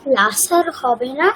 Speaker 2: ক্লাস আর হবে না?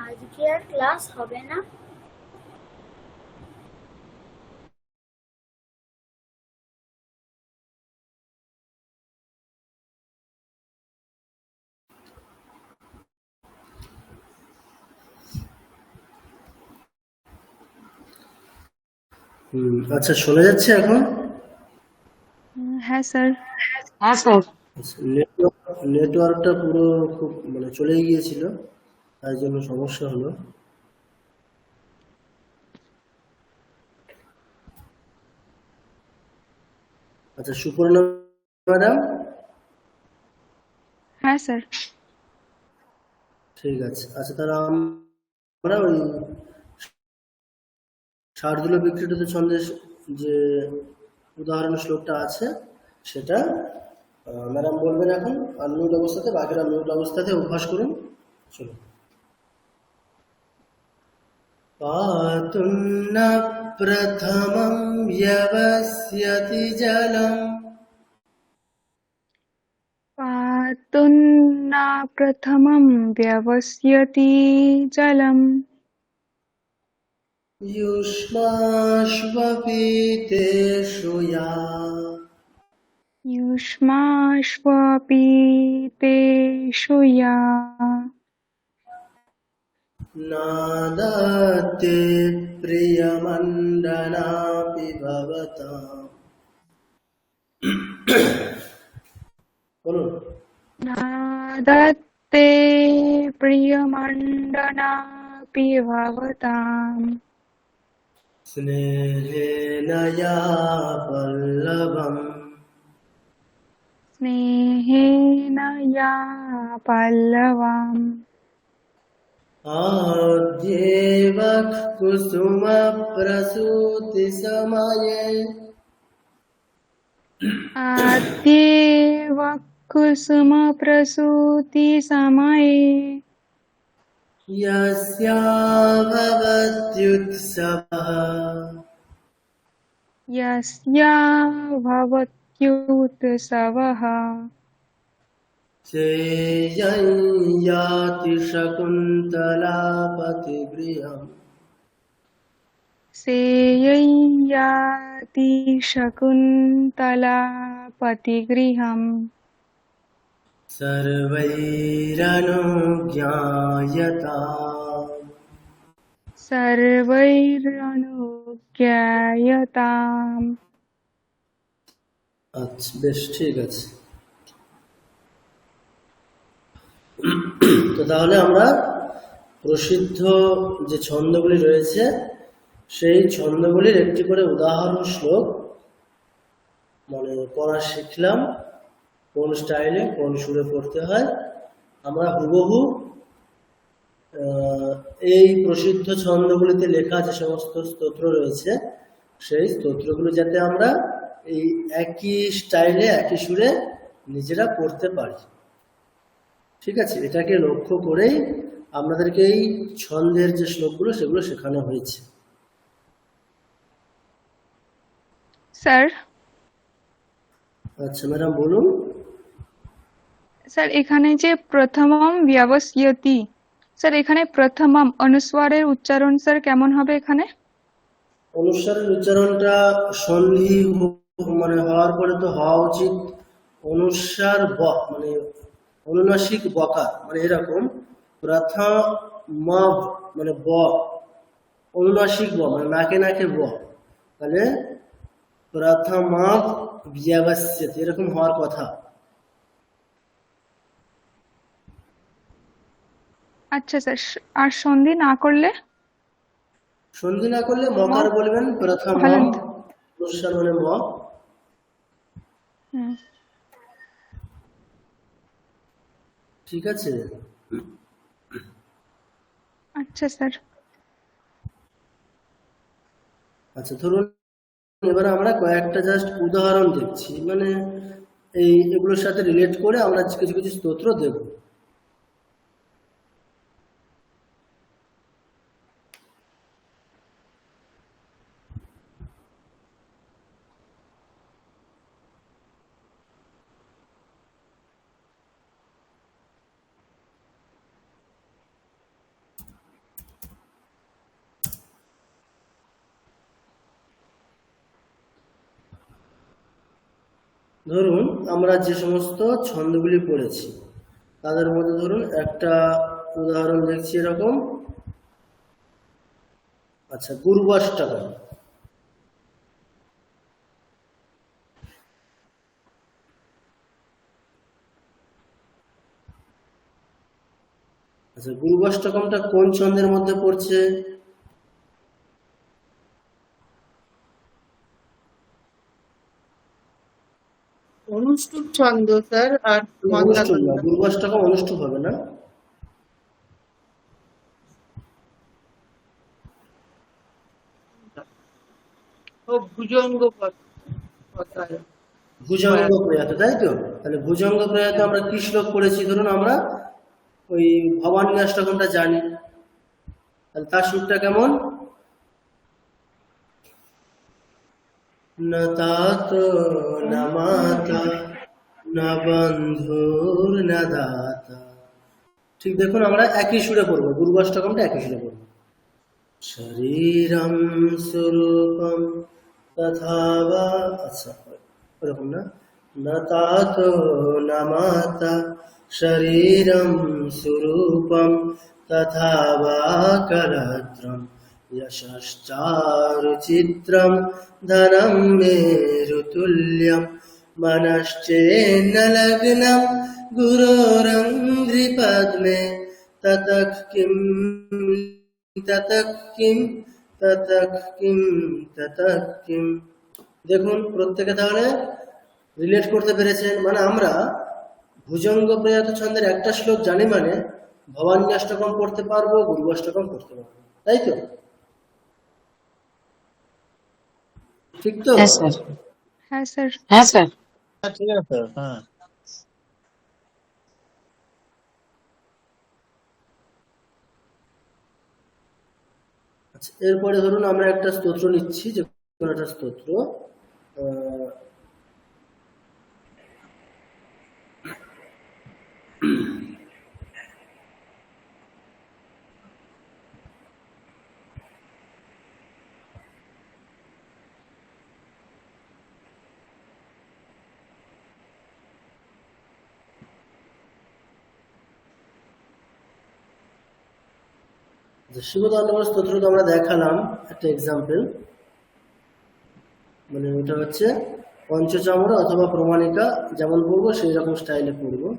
Speaker 2: আজকে আর ক্লাস হবে না?
Speaker 1: আচ্ছা, শোনা যাচ্ছে এখন?
Speaker 11: হ্যাঁ স্যার।
Speaker 3: হ্যাঁ স্যার।
Speaker 1: আচ্ছা, নেটওয়ার্কটা পুরো খুব মানে চলেই গিয়েছিল, তাই জন্য সমস্যা হলো। আচ্ছা, সুপর্ণা ম্যাডাম,
Speaker 11: হ্যাঁ স্যার।
Speaker 1: ঠিক আছে। আচ্ছা, তাহলে আমরা ওই শার্দুল বিক্রিত ছন্দের যে উদাহরণ শ্লোকটা আছে সেটা ম্যাডাম বলবেন এখন আনমিউট অবস্থাতে, বাকিরা মিউট অবস্থাতে অভ্যাস করুন। চলো। পাতুন্ন প্রথমং ব্যবস্যতি জলম
Speaker 11: पातुन्ना प्रथमं व्यवस्यति जलम्
Speaker 1: युष्माश्वपीतेषु या
Speaker 11: युष्माश्वपीतेषु या
Speaker 1: नादते प्रियमण्डनापि भवताम्। বলুন।
Speaker 11: नादत्ते प्रियमण्डनापि भवताम्
Speaker 1: स्नेहेन या पल्लवम्
Speaker 11: स्नेहेन या पल्लवम्
Speaker 1: आद्येव कुसुमप्रसूतिसमये
Speaker 11: आद्येव कुसुमप्रसूतिसमये
Speaker 1: यस्याभवत्युत्सवः
Speaker 11: यस्या भवत्युत्सवः
Speaker 1: सेयं याति शकुन्तलापतिगृहम्
Speaker 11: सेयं याति शकुन्तलापतिगृहम्
Speaker 1: सर्वैरनुज्ञायताम्
Speaker 11: सर्वैरनुज्ञायताम्।
Speaker 1: আচ্ছা, বেশ, ঠিক আছে। তো তাহলে আমরা প্রসিদ্ধ যে ছন্দগুলি রয়েছে সেই ছন্দগুলির একটি করে উদাহরণ শ্লোক মানে পড়া শিখলাম, কোন স্টাইলে কোন সুরে পড়তে হয়। আমরা হুবহু এই প্রসিদ্ধ ছন্দগুলিতে লেখা যে সমস্ত স্তোত্র রয়েছে সেই স্তোত্রগুলো যাতে আমরা এই একই স্টাইলে একই সুরে নিজেরা পড়তে পারি, ঠিক আছে? এটাকে লক্ষ্য করেই আপনাদেরকে এই ছন্দের যে শ্লোকগুলো সেগুলো শেখানো হয়েছে।
Speaker 11: স্যার,
Speaker 1: আচ্ছা ম্যাডাম, বলুন।
Speaker 11: স্যার এখানে যে প্রথমম ব্যবস্যতি, স্যার এখানে প্রথমম অনুস্বারের উচ্চারণ স্যার কেমন হবে এখানে?
Speaker 1: অনুস্বারের উচ্চারণটা সন্ধি মানে হওয়ার পরে তো হওয়া উচিত অনুস্বার ব মানে অনুনাসিক বকার, মানে এরকম প্রথম মানে ব, অনুনাসিক ব মানে নাকে নাকে ব, তাহলে প্রথম ব্যবস্যতি এরকম হওয়ার কথা।
Speaker 11: আচ্ছা স্যার, আর সন্ধি না করলে?
Speaker 1: সন্ধি না করলে মকার বলবেন, প্রথম
Speaker 11: হলন্ত।
Speaker 1: অনুস্বার মানে ম। ঠিক আছে।
Speaker 11: আচ্ছা স্যার।
Speaker 1: আচ্ছা, ধরুন এবার আমরা কয়েকটা জাস্ট উদাহরণ দেখছি, মানে এগুলোর সাথে রিলেট করে আমরা কিছু কিছু স্তোত্র দেব। ধরুন আমরা যে সমস্ত ছন্দগুলি পড়েছি তাদের মধ্যে ধরুন একটা উদাহরণ দেখছি এরকম। আচ্ছা, গুরুবাষ্টকম। আচ্ছা, গুরুবাষ্টকমটা কোন ছন্দের মধ্যে পড়ছে?
Speaker 8: অনুষ্টুপ ছন্দ স্যার, আর
Speaker 1: অনুষ্টুপ না,
Speaker 8: মন্দাকন্যা।
Speaker 1: গুরুবাষ্টকম অনুষ্টুপ হবে না।
Speaker 8: ও ভুজঙ্গ পতায়।
Speaker 1: ভুজঙ্গ প্রয়াত, তাই তো? তাহলে ভুজঙ্গ প্রয়াত আমরা কি শ্লোক পড়েছি? ধরুন আমরা ওই ভবানী অষ্টকমটা জানি, তাহলে তার সুরটা কেমন? না তাতো না মাতা না বন্ধুর না দাতা। ঠিক দেখুন, আমরা একই সুরে পড়বো, গুরুবাষ্টকমটা একই সুরে পড়বো। শরীরম স্বরূপম তথা বা, আচ্ছা ওরকম না। না তাতো না মাতা শরীরম স্বরূপম তথা বা করত্রম यशश्चारुचित्रं धनं मेरुतुल्यं मनश्चेन्न लग्नं गुरोरङ्घ्रिपद्मे ततः किं ततः किं ततः किं ततः किं। দেখুন প্রত্যেকে তাহলে রিলেট করতে পেরেছেন। মানে আমরা ভুজঙ্গ প্রয়াত ছন্দের একটা শ্লোক জানি, মানে ভবানী অষ্টকম পড়তে পারবো, গুরুবাষ্টকম পড়তে পারবো, তাই তো? ঠিক তো?
Speaker 3: হ্যাঁ স্যার।
Speaker 11: হ্যাঁ স্যার।
Speaker 3: হ্যাঁ স্যার।
Speaker 7: ঠিক আছে, হ্যাঁ।
Speaker 1: আচ্ছা, এরপরে ধরুন আমরা একটা স্তোত্র নিচ্ছি, যে কোনো একটা স্তোত্র। শিবতাণ্ডব স্তোত্র তো আমরা দেখালাম একটা এক্সাম্পল, মানে ওটা হচ্ছে পঞ্চচামর অথবা প্রমাণিকা, যেমন পড়বো সেই রকম স্টাইলে পড়বো।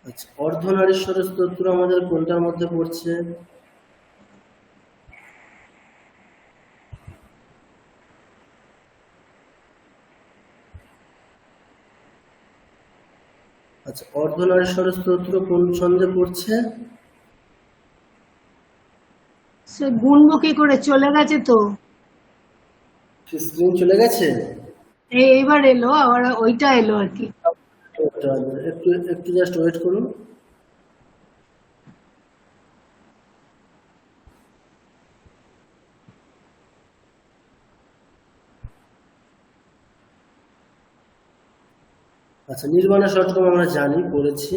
Speaker 1: আচ্ছা, অর্ধনারীশ্বর স্তোত্র আমাদের কোনটার মধ্যে পড়ছে? আচ্ছা, অর্ধনারীশ্বর স্তোত্র কোন ছন্দে পড়ছে?
Speaker 6: সে গুনবো কি করে, চলে গেছে তো।
Speaker 1: স্ক্রিন চলে গেছে?
Speaker 6: এইবার এলো, আবার ওইটা এলো আর কি।
Speaker 1: একটু একটু জাস্ট ওয়েট করুন। আচ্ছা, নির্বাণা ষটকম আমরা জানি, পড়েছি।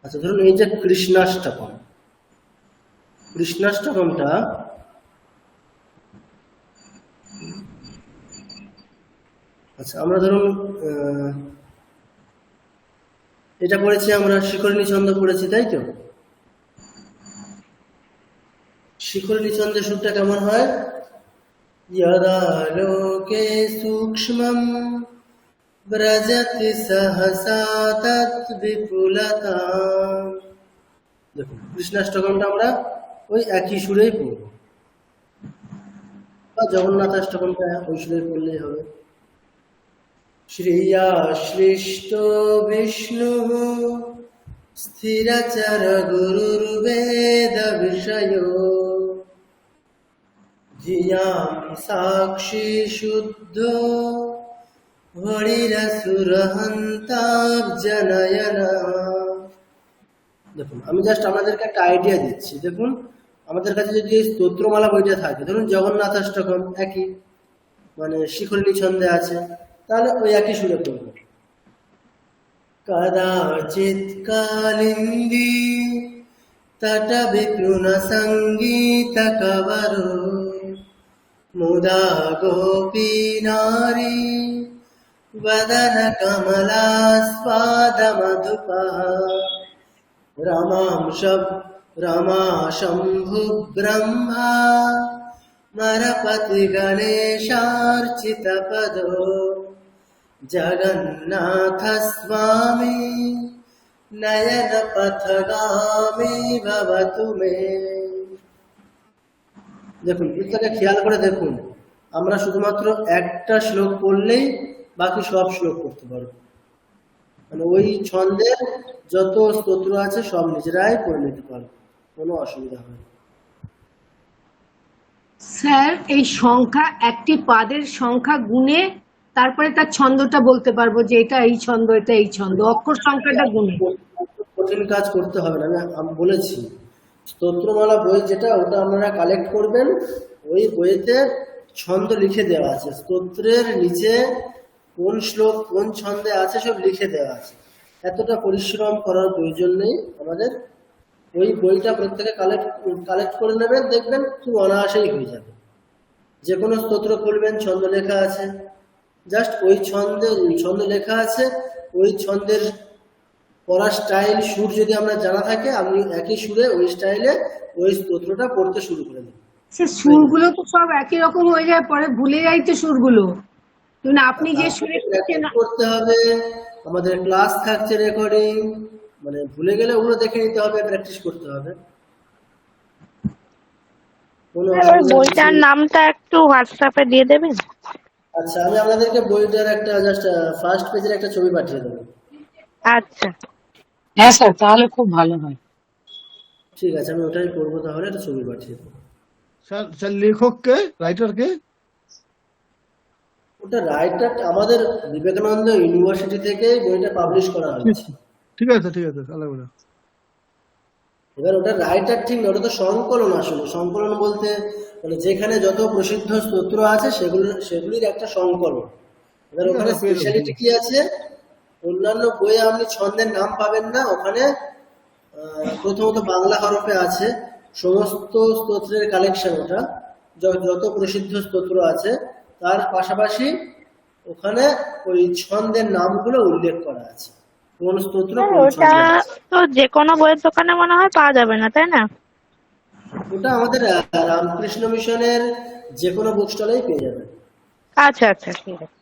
Speaker 1: আচ্ছা, ধরুন এই যে কৃষ্ণাষ্টকম, কৃষ্ণাষ্টকমটা আচ্ছা আমরা ধরুন এটা পড়েছি আমরা, শিখরিণী ছন্দ পড়েছি, তাই তো? শিখরিণী ছন্দের সুরটা কেমন হয়? यदा लोके सूक्ष्मं व्रजति सहसा तद्विपुलता। দেখুন কৃষ্ণাষ্টকমটা আমরা ওই একই সুরেই পড়ব, বা জগন্নাথাষ্টকমটা ওই সুরে পড়লেই হবে। শ্রিয়া সৃষ্ট বিষ্ণু স্থিরচর গুরুর্বেদ বিষয়ো ধিয়ামি সাক্ষী শুদ্ধ হরিরসুরহন্তাব্জনয়না। দেখুন আমি জাস্ট আপনাদেরকে একটা আইডিয়া দিচ্ছি। দেখুন আমাদের কাছে যদি এই স্তোত্রমালা বইটা থাকে, ধরুন জগন্নাথাষ্টকম একই মানে শিখরিণী ছন্দে আছে, তাহলে ওই একই সুরে করবো। কদাচিৎ কালিন্দী তট বিপ্লুন সঙ্গীত কবরো মুদা গোপী নারী वदन कमलास्वाद मधुपा रमा शंभु ब्रह्मा मरपति गणेशार्चित पदो जगन्नाथ स्वामी नयन पथगामी भवतु मे। দেখুন এটাকে খেয়াল করে দেখুন, আমরা শুধুমাত্র একটা শ্লোক পড়লেই বাকি সব শ্লোক করতে পারবো। মানে ওই ছন্দের যত স্তোত্র আছে সব নিজেরাই পড়ে নিতে পারবো, কোনো অসুবিধা হয় না।
Speaker 6: স্যার এই সংখ্যা একটি পাদের সংখ্যা গুণে তারপরে তার ছন্দটা বলতে পারবো যে এটা এই ছন্দ, এটা এই ছন্দ, অক্ষর সংখ্যাটা গুণে।
Speaker 1: কঠিন কাজ করতে হবে না, আমি বলেছি স্তোত্রমালা বই যেটা ওটা আপনারা কালেক্ট করবেন, ওই বইতে ছন্দ লিখে দেওয়া আছে, স্তোত্রের নিচে কোন শ্লোক কোন ছন্দে আছে সব লিখে দেওয়া আছে। এতটা পরিশ্রম করার প্রয়োজন নেই আমাদের। ওই বইটা প্রত্যেকে কালেক্ট করে নেবেন, দেখবেন খুব অনায়াসেই হয়ে যাবে। যে কোনো স্তোত্র করবেন ছন্দ লেখা আছে, জাস্ট ওই ছন্দ লেখা আছে, ওই ছন্দের পড়ার স্টাইল সুর যদি আমরা জানা থাকে, আপনি একই সুরে ওই স্টাইলে ওই স্তোত্রটা পড়তে শুরু করে দেবেন।
Speaker 6: সে সুরগুলো তো সব একই রকম হয়ে যায়, পরে ভুলে যাই তো সুরগুলো। আপনি যে সুরে
Speaker 1: করতে হবে, আমাদের ক্লাস থাকছে রেকর্ডিং, মানে ভুলে গেলে ওগুলো দেখে নিতে হবে, প্র্যাকটিস করতে হবে।
Speaker 2: বইটার নামটা একটু হোয়াটসঅ্যাপে দিয়ে দেবেন?
Speaker 1: আচ্ছা আমি আপনাদেরকে বইটার একটা জাস্ট ফার্স্ট পেজের একটা ছবি পাঠিয়ে দেবো।
Speaker 2: আচ্ছা
Speaker 3: হ্যাঁ স্যার, তাহলে খুব ভালো হয়।
Speaker 1: ঠিক আছে, আমি ওটাই করবো, তাহলে একটা ছবি পাঠিয়ে দেবো।
Speaker 7: স্যার লেখক কে, রাইটার কে?
Speaker 1: ওটা রাইটার আমাদের বিবেকানন্দ ইউনিভার্সিটি থেকে বইটা পাবলিশ করা হয়েছে।
Speaker 7: ঠিক আছে আলাদা।
Speaker 1: এবার ওটা রাইটার ঠিক না, ওটা তো সংকলন। আসলে সংকলন বলতে মানে যেখানে যত প্রসিদ্ধ স্তোত্র আছে সেগুলির একটা সংকলন। এবার ওখানে স্পেশালিটি কি আছে, অন্যান্য বইয়ে আপনি ছন্দের নাম পাবেন না, ওখানে প্রথমত বাংলা হরফে আছে সমস্ত স্তোত্রের কালেকশন। ওটা যত প্রসিদ্ধ স্তোত্র আছে তার পাশাপাশি ওখানে ওই ছন্দের নামগুলো উল্লেখ করা আছে, কোন স্তোত্র কোন
Speaker 2: ওটা তো যে কোনো বইয়ের দোকানে মনে হয় পাওয়া যাবে না, তাই না?
Speaker 1: ওটা আমাদের রামকৃষ্ণ মিশনের যে কোনো বুক স্টলেই পেয়ে যাবেন।
Speaker 2: আচ্ছা ঠিক আছে।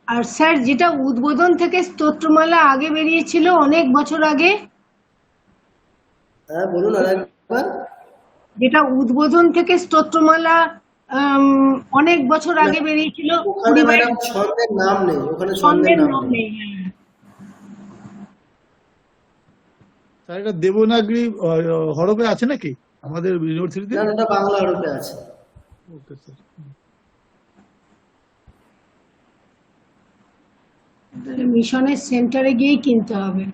Speaker 6: আর স্যার যেটা উদ্বোধন থেকে স্তোত্রমালা আগে বেরিয়েছিল অনেক বছর আগে,
Speaker 1: হ্যাঁ বলুন আরেকবার।
Speaker 6: যেটা উদ্বোধন থেকে স্তোত্রমালা অনেক বছর আগে বেরিয়েছিল,
Speaker 1: ওখানে ম্যাডাম ছন্দের নাম নেই, ওখানে ছন্দের নাম নেই।
Speaker 7: স্যার এটা দেবনাগরী হরফে আছে নাকি আমাদের ইউনিভার্সিটিতে?
Speaker 1: না, ওটা বাংলা হরফে আছে।
Speaker 7: Okay sir.
Speaker 6: মিশনের সেন্টারে গিয়েই কিনতে হবে।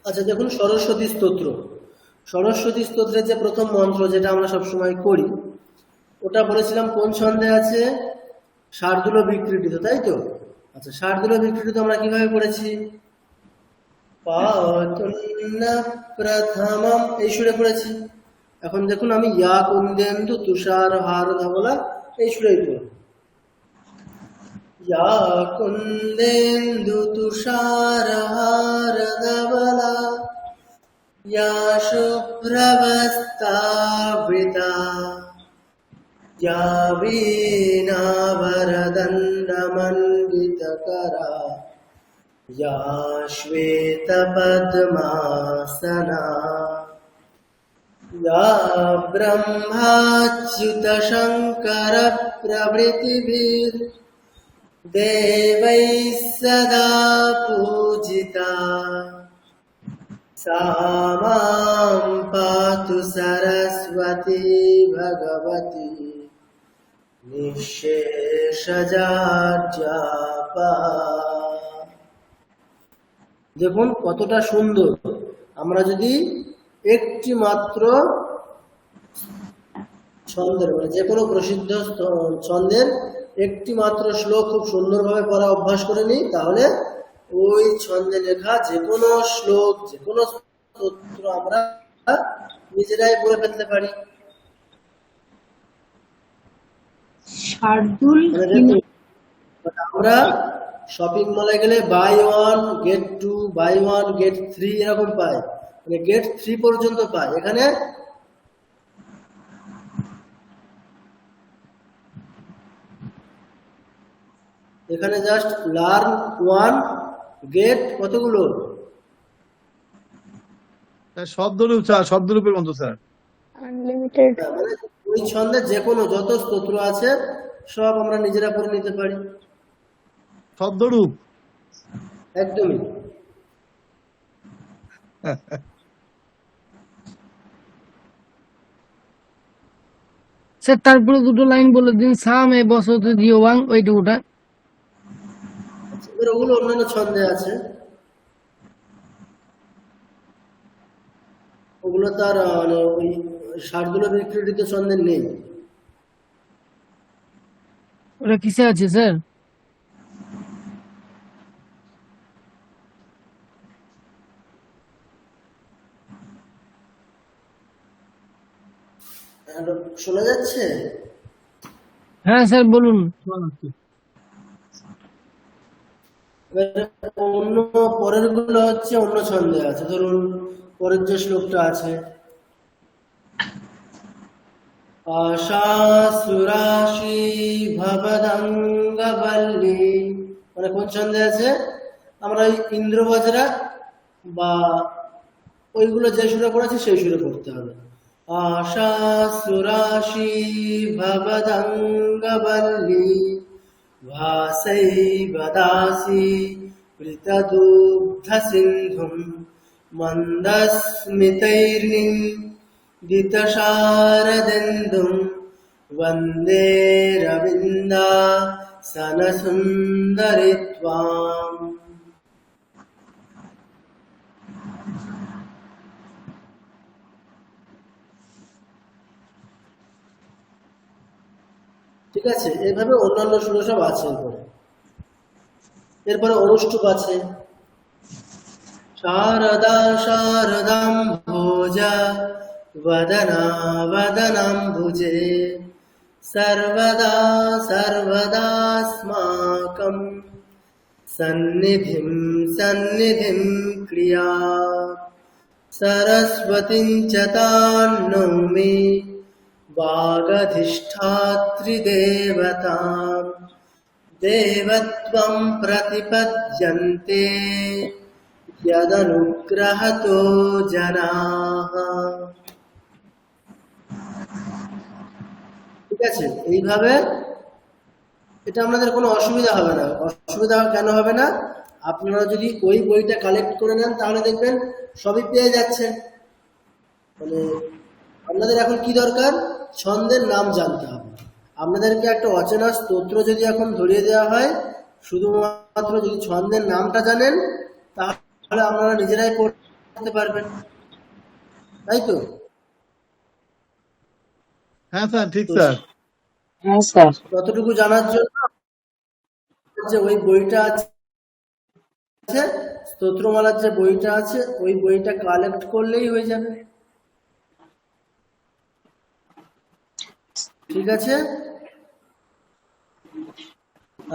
Speaker 1: আচ্ছা দেখুন, সরস্বতী স্তোত্রের যে প্রথম মন্ত্র যেটা আমরা সবসময় করি, ওটা বলেছিলাম কোন ছন্দে আছে, শার্দুল বিকৃতিত, তাই তো? আচ্ছা শার্দুল বিকৃতিত আমরা কিভাবে পড়েছি? প্রথমম এই সুরে পড়েছি। এখন দেখুন আমি ইয়া কুন্দেন্দু তুষার হার ধবলা এই সুরেই পড়ব। ইয়া কুন্দেন্দু তুষার হার ধবলা ইয়া শুভ্রবস্তাবৃতা ইয়া বীণাবরদণ্ডমণ্ডিতকরা या श्वेतपद्मासना या ब्रह्माच्युतशङ्करप्रभृतिभिर्देवैः सदा पूजिता सा मां पातु सरस्वती भगवती নিঃশেষজাজ্ঞাপা। দেখুন কতটা সুন্দর। আমরা যদি একটি মাত্র ছন্দের মানে যে কোনো প্রসিদ্ধ ছন্দের একটি মাত্র শ্লোক খুব সুন্দরভাবে পড়া অভ্যাস করে নিই, তাহলে ওই ছন্দে লেখা যে কোনো শ্লোক, যে কোনো স্তোত্র আমরা নিজেরাই পড়ে ফেলতে পারি।
Speaker 6: শার্দুল
Speaker 1: মানে
Speaker 6: কি
Speaker 1: দেখুন, আমরা শপিং মলে গেলে buy one get two, buy one get three এরকম পাই, মানে গেট থ্রি পর্যন্ত পাই। এখানে জাস্ট লার্ন ওয়ান গেট কতগুলো
Speaker 7: স্যার শব্দরূপ, স্যার শব্দরূপের মতো স্যার।
Speaker 11: আনলিমিটেড।
Speaker 1: মানে ওই ছন্দে যে কোনো যত স্তোত্র আছে সব আমরা নিজেরা পড়ে নিতে পারি।
Speaker 7: শব্দরূপ
Speaker 1: একদমই।
Speaker 5: স্যার তারপরে দুটো লাইন বলে দিন, সামে বসত জিওবাং ওইটুকুটা।
Speaker 1: এবার ওগুলো অন্যান্য ছন্দে আছে, ওগুলো তার মানে ওই ষাটগুলো বিক্রিত ছন্দে নেই।
Speaker 5: ওটা কিসে আছে স্যার?
Speaker 1: হ্যালো, শোনা যাচ্ছে?
Speaker 5: হ্যাঁ স্যার বলুন।
Speaker 1: এবার অন্য পরের গুলো হচ্ছে অন্য ছন্দে আছে। ধরুন পরের যে শ্লোকটা আছে, আশাসুরাশি ভবদঙ্গবল্লী, মানে কোন ছন্দে আছে? আমরা ওই ইন্দ্রবজ্রা বা ওইগুলো যে সুরে পড়েছে সেই সুরে পড়তে হবে। আশাসুরাশি ভবদঙ্গবল্লী ভাসৈব দাসী পৃতদুগ্ধ সিন্ধুম মন্দস্মিতৈর্নিদিতশারদিন্দুম वन्दे रविन्दासनसुन्दरित्वाम्। ঠিক আছে, এইভাবে অন্যান্য সুর সব আছে। এরপরে অনুষ্টুপ আছে, শারদা শারদাম ভোজা वदना वदनाम्बुजे सर्वदा सर्वदास्माकं सन्निधिं सन्निधिं क्रिया सरस्वतीं च तां नौमि वागधिष्ठात्रिदेवतां देवत्वं प्रतिपद्यन्ते यदनुग्रहतो जनाः। ঠিক আছে, এইভাবে এটা আপনাদের কোনো অসুবিধা হবে না। অসুবিধা কেন হবে না? আপনারা যদি ওই বইটা কালেক্ট করে নেন তাহলে দেখবেন সবই পেয়ে যাচ্ছেন। মানে আপনাদের এখন কি দরকার? ছন্দের নাম জানতে হবে। আপনাদেরকে একটা অচেনা স্তোত্র যদি এখন ধরিয়ে দেওয়া হয়, শুধুমাত্র যদি ছন্দের নামটা জানেন তাহলে আপনারা নিজেরাই পড়তে পারবেন, তাই তো?
Speaker 7: হ্যাঁ স্যার, ঠিক স্যার।
Speaker 3: হ্যাঁ স্যার।
Speaker 1: ততটুকু জানার জন্য যে ওই বইটা আছে, স্তোত্রমালার যে বইটা আছে, ওই বইটা কালেক্ট করলেই হয়ে যাবে। ঠিক আছে,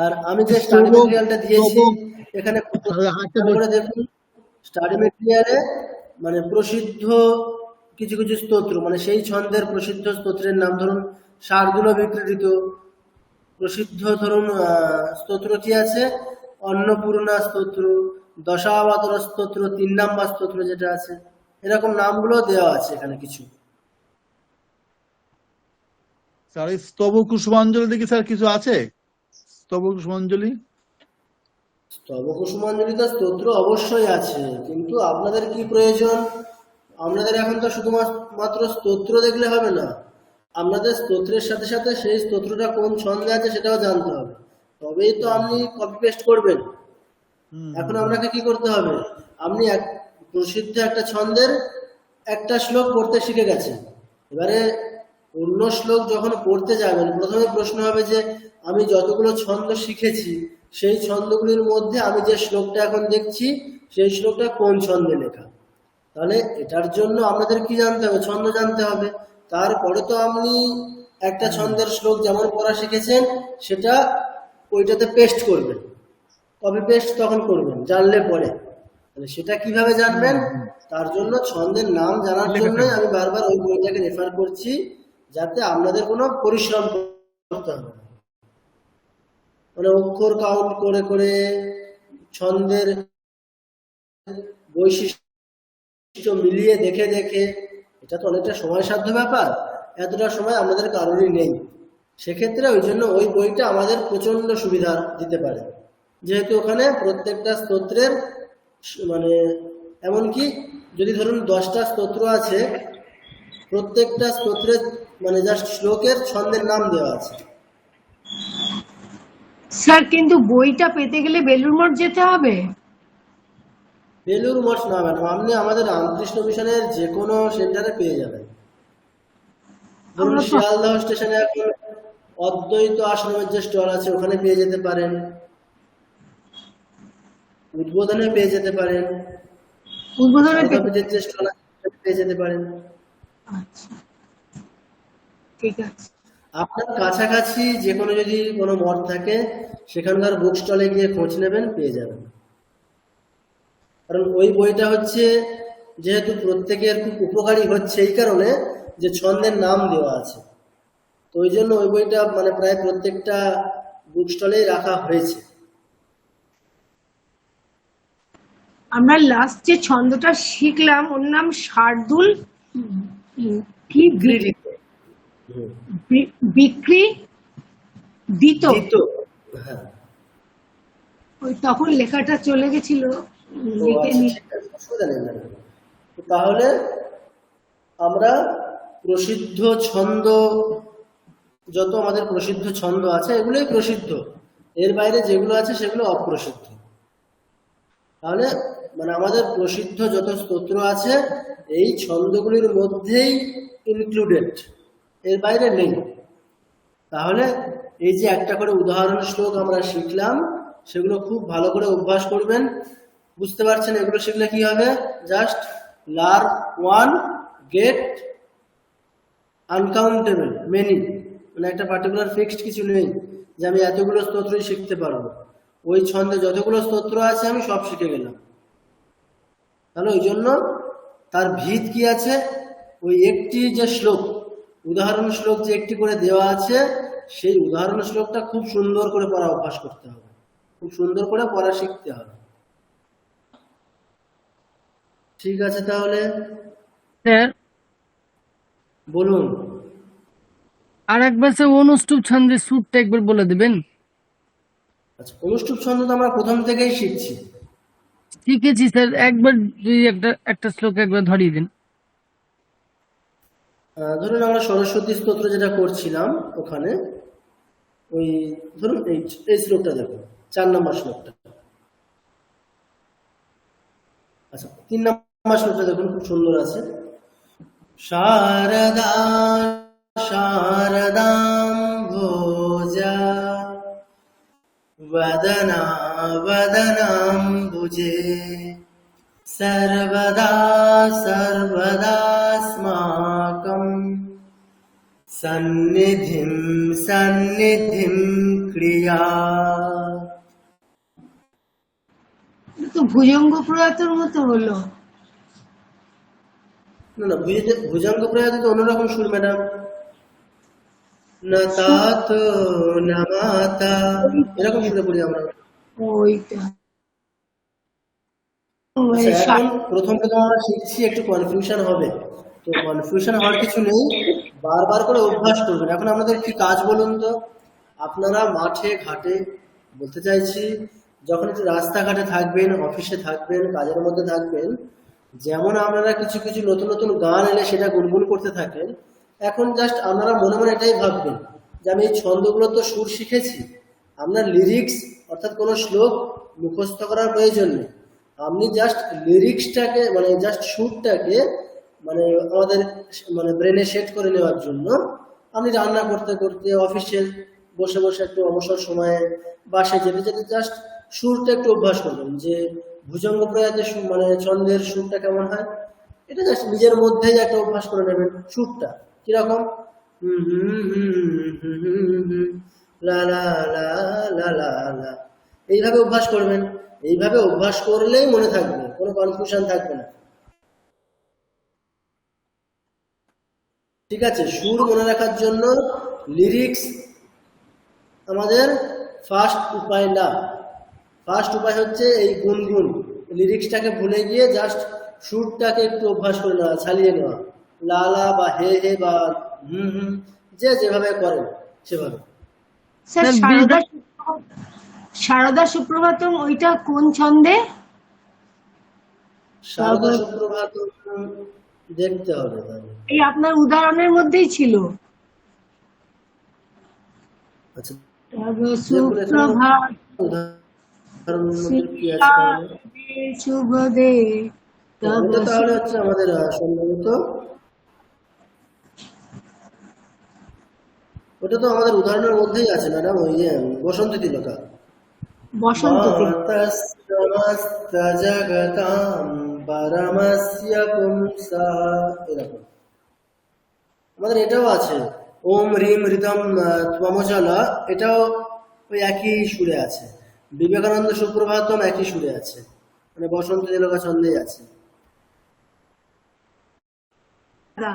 Speaker 1: আর আমি যে স্টাডি মেটেরিয়ালটা দিয়েছি এখানে করে দেখুন, স্টাডি মেটেরিয়ালে মানে প্রসিদ্ধ কিছু কিছু স্তোত্র, মানে সেই ছন্দের প্রসিদ্ধ স্তোত্রের নাম, ধরুন শার্দুল বিক্রীত প্রসিদ্ধ ধরুন স্তোত্র কি আছে? অন্নপূর্ণা স্তোত্র, দশাবতার স্তোত্র, 3 নাম্বার স্তোত্র যেটা আছে, এরকম নামগুলো দেওয়া আছে এখানে কিছু।
Speaker 7: স্যার এই স্তব কুসুমাঞ্জলি দেখি স্যার কিছু আছে? স্তব কুসুমাঞ্জলি
Speaker 1: স্তবকুসুমাঞ্জলিতে স্তোত্র অবশ্যই আছে, কিন্তু আপনাদের কি প্রয়োজন? আপনাদের এখন তো শুধুমাত্র স্তোত্র দেখলে হবে না, আপনাদের স্তোত্রের সাথে সাথে সেই স্তোত্রটা কোন ছন্দে আছে সেটাও জানতে হবে, তবেই তো আপনি কপি পেস্ট করবেন। এখন আপনাকে কি করতে হবে? আপনি এক প্রসিদ্ধ একটা ছন্দের একটা শ্লোক পড়তে শিখে গেছেন, এবারে অন্য শ্লোক যখন পড়তে যাবেন প্রথমে প্রশ্ন হবে যে আমি যতগুলো ছন্দ শিখেছি সেই ছন্দগুলির মধ্যে আমি যে শ্লোকটা এখন দেখছি সেই শ্লোকটা কোন ছন্দে লেখা। তাহলে এটার জন্য আপনাদের কি জানতে হবে? ছন্দ জানতে হবে। তারপরে তো আপনি একটা ছন্দের শ্লোক যেমন পড়া শিখেছেন সেটা ওইটাতে পেস্ট করবেন, কপি পেস্ট তখন করবেন জানলে পরে। তাহলে সেটা কিভাবে জানবেন? তার জন্য ছন্দের নাম জানার জন্যই আমি বারবার ওই বইটাকে রেফার করছি, যাতে আপনাদের কোনো পরিশ্রম করতে হবে না। মানে অক্ষর কাউন্ট করে করে ছন্দের বৈশিষ্ট্য মিলিয়ে দেখে দেখে এটা তো অনেকটা সময় সাধ্য ব্যাপার, এতটা সময় আমাদের কারোরই নেই। সেক্ষেত্রে ওই জন্য ওই বইটা আমাদের প্রচন্ড সুবিধা দিতে পারে, যেহেতু ওখানে প্রত্যেকটা স্তোত্রের মানে এমনকি যদি ধরুন 10টা স্তোত্র আছে, প্রত্যেকটা স্তোত্রের মানে জাস্ট শ্লোকের ছন্দের নাম দেওয়া আছে।
Speaker 6: স্যার কিন্তু বইটা পেতে গেলে বেলুড় মঠ যেতে হবে?
Speaker 1: বেলুড় মঠ না ম্যাডাম, আপনি আমাদের রামকৃষ্ণ মিশনের যে কোনো সেন্টারে পেয়ে যাবেন। ধরুন শিয়ালদহ স্টেশনে এখন অদ্বৈত আশ্রমের যে স্টল আছে ওখানে পেয়ে যেতে পারেন, উদ্বোধনে পেয়ে যেতে পারেন,
Speaker 6: উদ্বোধনে
Speaker 1: যে স্টল আছে পেয়ে যেতে পারেন।
Speaker 6: আচ্ছা ঠিক আছে।
Speaker 1: আপনার কাছাকাছি যে কোনো যদি কোনো মঠ থাকে সেখানকার বুক স্টলে গিয়ে খোঁজ নেবেন, পেয়ে যাবেন। কারণ ওই বইটা হচ্ছে যেহেতু প্রত্যেকের খুব উপকারী হচ্ছে এই কারণে যে ছন্দের নাম দেওয়া আছে, তো ওই জন্য ওই বইটা মানে প্রায় প্রত্যেকটা বুক স্টলেই রাখা হয়েছে।
Speaker 6: আমরা লাস্ট যে ছন্দটা শিখলাম ওর নাম শার্দুল কি বিক্রি দিত,
Speaker 1: হ্যাঁ
Speaker 6: ওই তখন লেখাটা চলে গেছিল, লিখে নি।
Speaker 1: তাহলে আমরা প্রসিদ্ধ ছন্দ, যত আমাদের প্রসিদ্ধ ছন্দ আছে এগুলোই প্রসিদ্ধ, এর বাইরে যেগুলো আছে সেগুলো অপ্রসিদ্ধ। তাহলে মানে আমাদের প্রসিদ্ধ যত স্তোত্র আছে এই ছন্দগুলির মধ্যেই ইনক্লুডেড, এর বাইরে নেই। তাহলে এই যে একটা করে উদাহরণ শ্লোক আমরা শিখলাম সেগুলো খুব ভালো করে অভ্যাস করবেন। বুঝতে পারছেন এগুলো শিখলে কি হবে? Just learn one gate uncountable many, মানে একটা পার্টিকুলার ফিক্সড কিছু নেই যে আমি এতগুলো স্তোত্রই শিখতে পারবো, ওই ছন্দে যতগুলো স্তোত্র আছে আমি সব শিখে গেলাম। তাহলে ওই জন্য তার ভিত কি আছে? ওই একটি যে শ্লোক, উদাহরণ শ্লোক যে একটি করে দেওয়া আছে সেই উদাহরণ শ্লোকটা খুব সুন্দর করে পড়া অভ্যাস করতে হবে, খুব সুন্দর করে পড়া শিখতে হবে। ঠিক আছে তাহলে
Speaker 5: স্যার
Speaker 1: বলুন।
Speaker 5: আর একবার স্যার অনুষ্টুপ ছন্দের সুরটা একবার বলে দেবেন?
Speaker 1: আচ্ছা, অনুষ্টুপ ছন্দ তো আমরা প্রথম থেকেই শিখছি।
Speaker 5: শিখেছি স্যার, একবার যদি একটা শ্লোক একবার ধরিয়ে দিন।
Speaker 1: ধরুন আমরা সরস্বতী স্তোত্র যেটা করছিলাম ওখানে ওই ধরুন এই শ্লোকটা দেখুন, 4 নম্বর শ্লোকটা। আচ্ছা 3 নম্বর শ্লোকটা দেখুন, খুব সুন্দর আছে। শারদা শারদাম ভোজা वदना वदनाम्बुजे सर्वदा सर्वदास्माकं सन्निधिं सन्निधिं क्रिया।
Speaker 6: তো ভুজঙ্গ প্রয়াতের মতো হলো
Speaker 1: না না, ভুজঙ্গ প্রয়াতে তো অন্যরকম সুর ম্যাডাম। না তাত না মাতা, এরকম সুরে পড়ি আমরা।
Speaker 6: ওইটা
Speaker 1: এখন প্রথম আমরা শিখছি, একটু কনফিউশন হবে, তো কনফিউশন হওয়ার কিছু নেই, বারবার করে অভ্যাস করবেন। এখন আপনাদের কি কাজ বলুন তো? আপনারা মাঠে ঘাটে, বলতে চাইছি যখন একটু রাস্তাঘাটে থাকবেন, অফিসে থাকবেন, কাজের মধ্যে থাকবেন, যেমন আপনারা কিছু কিছু নতুন নতুন গান এলে সেটা গুনগুন করতে থাকেন, এখন জাস্ট আপনারা মনে মনে এটাই ভাববেন যে আমি এই ছন্দগুলো তো সুর শিখেছি, আপনার লিরিক্স অর্থাৎ কোনো শ্লোক মুখস্থ করার প্রয়োজন নেই। আপনি জাস্ট লিরিক্সটাকে মানে জাস্ট সুরটাকে মানে আমাদের মানে ব্রেনে সেট করে নেওয়ার জন্য আপনি রান্না করতে করতে, অফিসে বসে বসে একটু অবসর সময়ে, বাসে যেতে যেতে জাস্ট সুরটা একটু অভ্যাস করবেন যে ভুজঙ্গ প্রয়াতে মানে ছন্দের সুরটা কেমন হয়, এটা জাস্ট নিজের মধ্যেই একটা অভ্যাস করে নেবেন সুরটা কিরকম লা লা লা লা লা লা, এইভাবে অভ্যাস করবেন। এইভাবে অভ্যাস করলেই মনে থাকবে, কোনো কনফিউশন থাকবে না। ঠিক আছে, সুর মনে রাখার জন্য লিরিক্স আমাদের ফার্স্ট উপায় না। ফার্স্ট উপায় হচ্ছে এই গুনগুন, লিরিক্সটাকে ভুলে গিয়ে জাস্ট সুরটাকে একটু অভ্যাস করে নেওয়া, ছালিয়ে নেওয়া, লা লা বা হে হে বা হুম হুম, যে যেভাবে করেন সেভাবে।
Speaker 6: স্যার সারদা সুপ্রভাতম ওইটা কোন ছন্দে?
Speaker 1: সারদা সুপ্রভাত দেখতে হবে তাহলে।
Speaker 6: এই আপনার উদাহরণের মধ্যেই ছিল।
Speaker 1: আচ্ছা,
Speaker 6: সুপ্রভাত
Speaker 1: উদাহরণের মধ্যে কি আছে তাহলে?
Speaker 6: শুভ দে
Speaker 1: ওটা তাহলে হচ্ছে আমাদের সম্ভবত ওটা তো আমাদের উদাহরণের মধ্যেই আছে ম্যাডাম, ওই যে বসন্ত তিলকা।
Speaker 6: বসন্ত
Speaker 1: জগতাম পরমস্য পুংসা, এরকম আমাদের এটাও আছে। ওম হ্রিম হৃদম ত্বমচলা, এটাও ওই একই সুরে আছে। বিবেকানন্দ সুপ্রভাতম একই সুরে আছে, মানে বসন্ত তিলকা ছন্দেই আছে।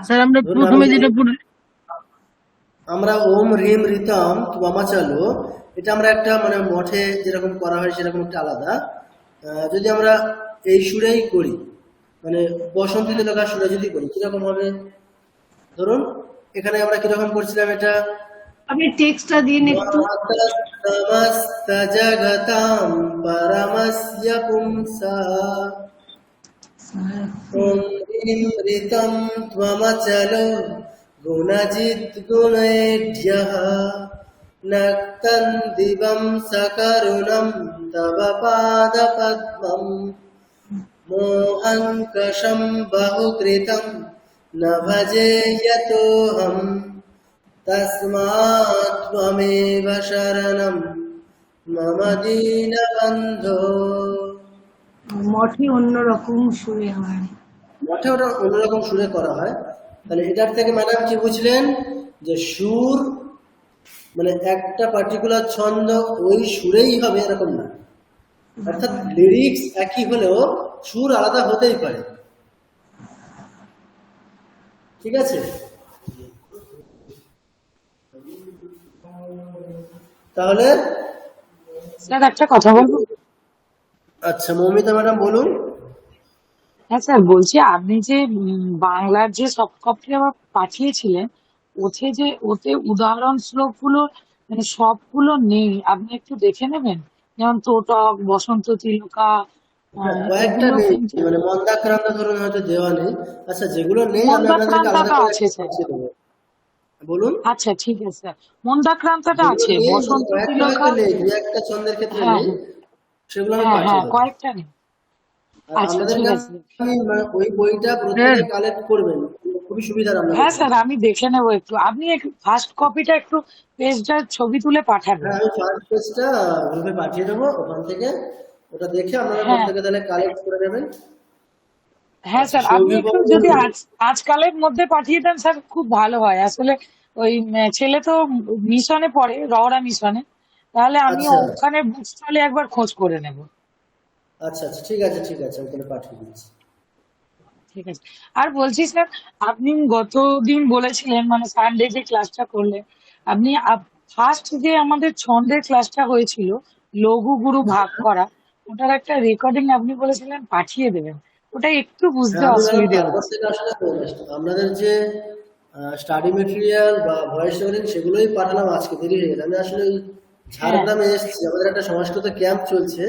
Speaker 5: স্যার আমরা প্রথমে যেটা
Speaker 1: আমরা ওম হ্রিম ঋতম ত্বমাচালো, এটা আমরা একটা মানে মঠে যেরকম করা হয় সেরকম একটা আলাদা। যদি আমরা এই সুরেই করি, মানে বসন্ত তিলকার সুরে যদি করি কিরকম হবে, ধরুন এখানে আমরা কিরকম করছিলাম, এটা
Speaker 6: আপনি টেক্সটটা দিন একটু।
Speaker 1: নমস্ত জগতাম পরমস্য পুংসা ওম হ্রিম ঋতম ত্বমচলো গুণজিৎ গুণেভ্যঃ নক্তং দিবং সকরুণং তব পাদপদ্মং মোহঙ্কষং বহুকৃतं ন ভজে যতোহং তস্মাৎ ত্বমেব শরণং মম দীনবন্ধো।
Speaker 6: মঠে অন্যরকম সুরে হয়,
Speaker 1: মঠে ওটা অন্যরকম সুরে করা হয়। তাহলে এটার থেকে ম্যাডাম কি বুঝলেন যে সুর মানে একটা পার্টিকুলার ছন্দ ওই সুরেই হবে এরকম না, অর্থাৎ লিরিক্স একই হলেও সুর আলাদা হতেই পারে। ঠিক আছে, তাহলে
Speaker 3: স্যার একটা কথা বলবো?
Speaker 1: আচ্ছা মৌমিতা ম্যাডাম বলুন।
Speaker 3: হ্যাঁ স্যার, বলছি আপনি যে বাংলার যে সফট কপি আবার পাঠিয়েছিলেন, ওতে উদাহরণ শ্লোক গুলো মানে সবগুলো নেই, আপনি একটু দেখে নেবেন। যেমন তোটক, বসন্ত তিলকা,
Speaker 1: কয়েকটা
Speaker 3: এগুলো
Speaker 1: নেই,
Speaker 3: কিন্তু
Speaker 1: মানে মন্দাক্রান্ত ধরুন হয়তো দেওয়া নেই। আচ্ছা যেগুলো নেই আমি আপনাদেরকে আলাদা
Speaker 3: মন্দাক্রান্তাটা
Speaker 1: করে
Speaker 3: আছে স্যার।
Speaker 1: পাঠিয়ে দেবো। বলুন।
Speaker 3: আচ্ছা ঠিক আছে স্যার, মন্দাক্রান্তাটা
Speaker 1: যেগুলো
Speaker 3: আছে,
Speaker 1: নেই
Speaker 3: বসন্ত
Speaker 1: কয়েকটা
Speaker 3: তিলকা।
Speaker 1: হয়তো নেই, দু একটা ছন্দের ক্ষেত্রে
Speaker 3: হ্যাঁ
Speaker 1: নেই, সেগুলো আমি
Speaker 3: হ্যাঁ
Speaker 1: পাঠিয়ে
Speaker 3: হ্যাঁ,
Speaker 1: দেবো।
Speaker 3: কয়েকটা নেই।
Speaker 1: আর
Speaker 3: আচ্ছা
Speaker 1: আপনাদের
Speaker 3: ঠিক
Speaker 1: কাছে
Speaker 3: আছে।
Speaker 1: মানে ওই বইটা প্রত্যেকে কালেক্ট করবেন, খুবই সুবিধার আপনাদের
Speaker 3: হ্যাঁ
Speaker 1: জন্য।
Speaker 3: স্যার, আমি দেখে নেবো একটু। আপনি ফার্স্ট কপিটা একটু পেজটার ছবি তুলে পাঠাবেন।
Speaker 1: হ্যাঁ আমি ফার্স্ট পেজটা গ্রুপে পাঠিয়ে দেবো, ওখান থেকে ওটা দেখে আপনারা
Speaker 3: হ্যাঁ
Speaker 1: প্রত্যেকে তাহলে কালেক্ট করে নেবেন।
Speaker 3: হ্যাঁ
Speaker 1: আচ্ছা
Speaker 3: স্যার, আপনি
Speaker 1: সৌভিক
Speaker 3: একটু
Speaker 1: বাবু
Speaker 3: যদি
Speaker 1: বলুন।
Speaker 3: আজকালের মধ্যে পাঠিয়ে দেন স্যার, খুব ভালো হয়। আসলে ওই ছেলে তো মিশনে পড়ে, রওরা মিশনে, তাহলে আমি
Speaker 1: আচ্ছা
Speaker 3: ওখানে বুক স্টলে একবার খোঁজ করে নেব।
Speaker 1: আচ্ছা আচ্ছা ঠিক আছে ঠিক আছে, আমি তাহলে পাঠিয়ে দিচ্ছি।
Speaker 3: ঠিক আছে। আর বলছি স্যার, আপনি গতদিন বলেছিলেন মানে সানডে যে ক্লাসটা করলেন, আপনি ফার্স্ট যে আমাদের ছন্দের ক্লাসটা হয়েছিল, লঘু গুরু ভাগ করা, ওটার একটা রেকর্ডিং আপনি বলেছিলেন পাঠিয়ে দেবেন। ওটা একটু বুঝতে
Speaker 1: হ্যাঁ আমি ম্যাডাম
Speaker 3: অসুবিধে
Speaker 1: তারপর
Speaker 3: হচ্ছে।
Speaker 1: থেকে আসলে আপনাদের যে স্টাডি মেটেরিয়াল বা ভয়েস রেকর্ডিং সেগুলোই পাঠালাম, আজকে দেরি হয়ে গেল। আমি আসলে ঝাড়গ্রামে এসেছি, আমাদের একটা সংস্কৃত ক্যাম্প চলছে,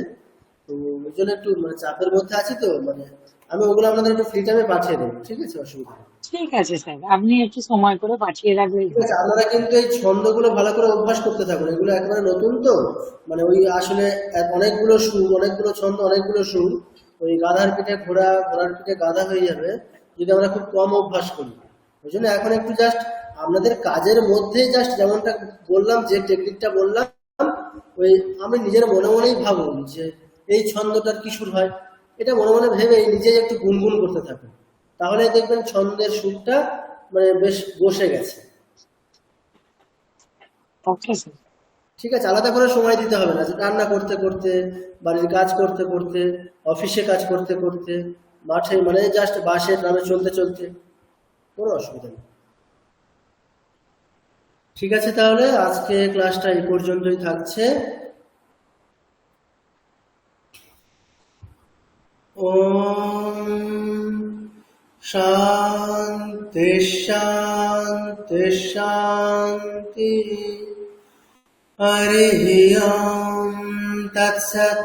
Speaker 1: তো ওই জন্য একটু মানে চাপের মধ্যে আছি, তো মানে আমি ওগুলো আপনাদের একটু ফ্রি টাইমে পাঠিয়ে দেবো, ঠিক আছে, অসুবিধা নেই।
Speaker 3: ঠিক আছে স্যার, আপনি একটু সময় করে পাঠিয়ে রাখবেন।
Speaker 1: ঠিক আছে, আপনারা কিন্তু এই ছন্দগুলো ভালো করে অভ্যাস করতে থাকুন, এগুলো একেবারে নতুন তো, মানে ওই আসলে অনেকগুলো সুর, অনেকগুলো ছন্দ, অনেকগুলো সুর, ওই গাধার পিঠে ঘোড়া, ঘোড়ার পিঠে গাধা হয়ে যাবে যদি আমরা খুব কম অভ্যাস করি। ওই জন্য এখন একটু জাস্ট আপনাদের কাজের মধ্যে জাস্ট যেমনটা বললাম, যে টেকনিকটা বললাম, ওই আমি নিজের মনে মনেই ভাবুন যে এই ছন্দটার কি সুর হয়, এটা মনে মনে ভেবে নিজেই একটু গুনগুন করতে থাকুন, তাহলে দেখবেন ছন্দের সুরটা মানে বেশ বসে গেছে।
Speaker 3: Okay sir.
Speaker 1: ঠিক আছে, আলাদা করে সময় দিতে হবে না, যে রান্না করতে করতে, বাড়ির কাজ করতে করতে, অফিসে কাজ করতে করতে, মাঠে মানে জাস্ট বাসে ট্রামে চলতে চলতে, কোনো অসুবিধা নেই। ঠিক আছে, তাহলে আজকে ক্লাসটা এই পর্যন্তই থাকছে। ওম শান্তি শান্তি শান্তি। হরি ওম তৎসৎ।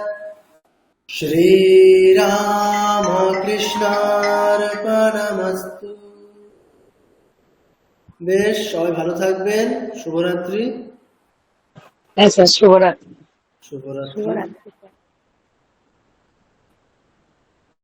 Speaker 1: শ্রীরামকৃষ্ণার্পণমস্তু। বেশ, সবাই ভালো থাকবেন, শুভরাত্রি।
Speaker 3: হ্যাঁ স্যার, শুভরাত্রি।
Speaker 1: শুভরাত্রি।
Speaker 11: শুভরাত্রি।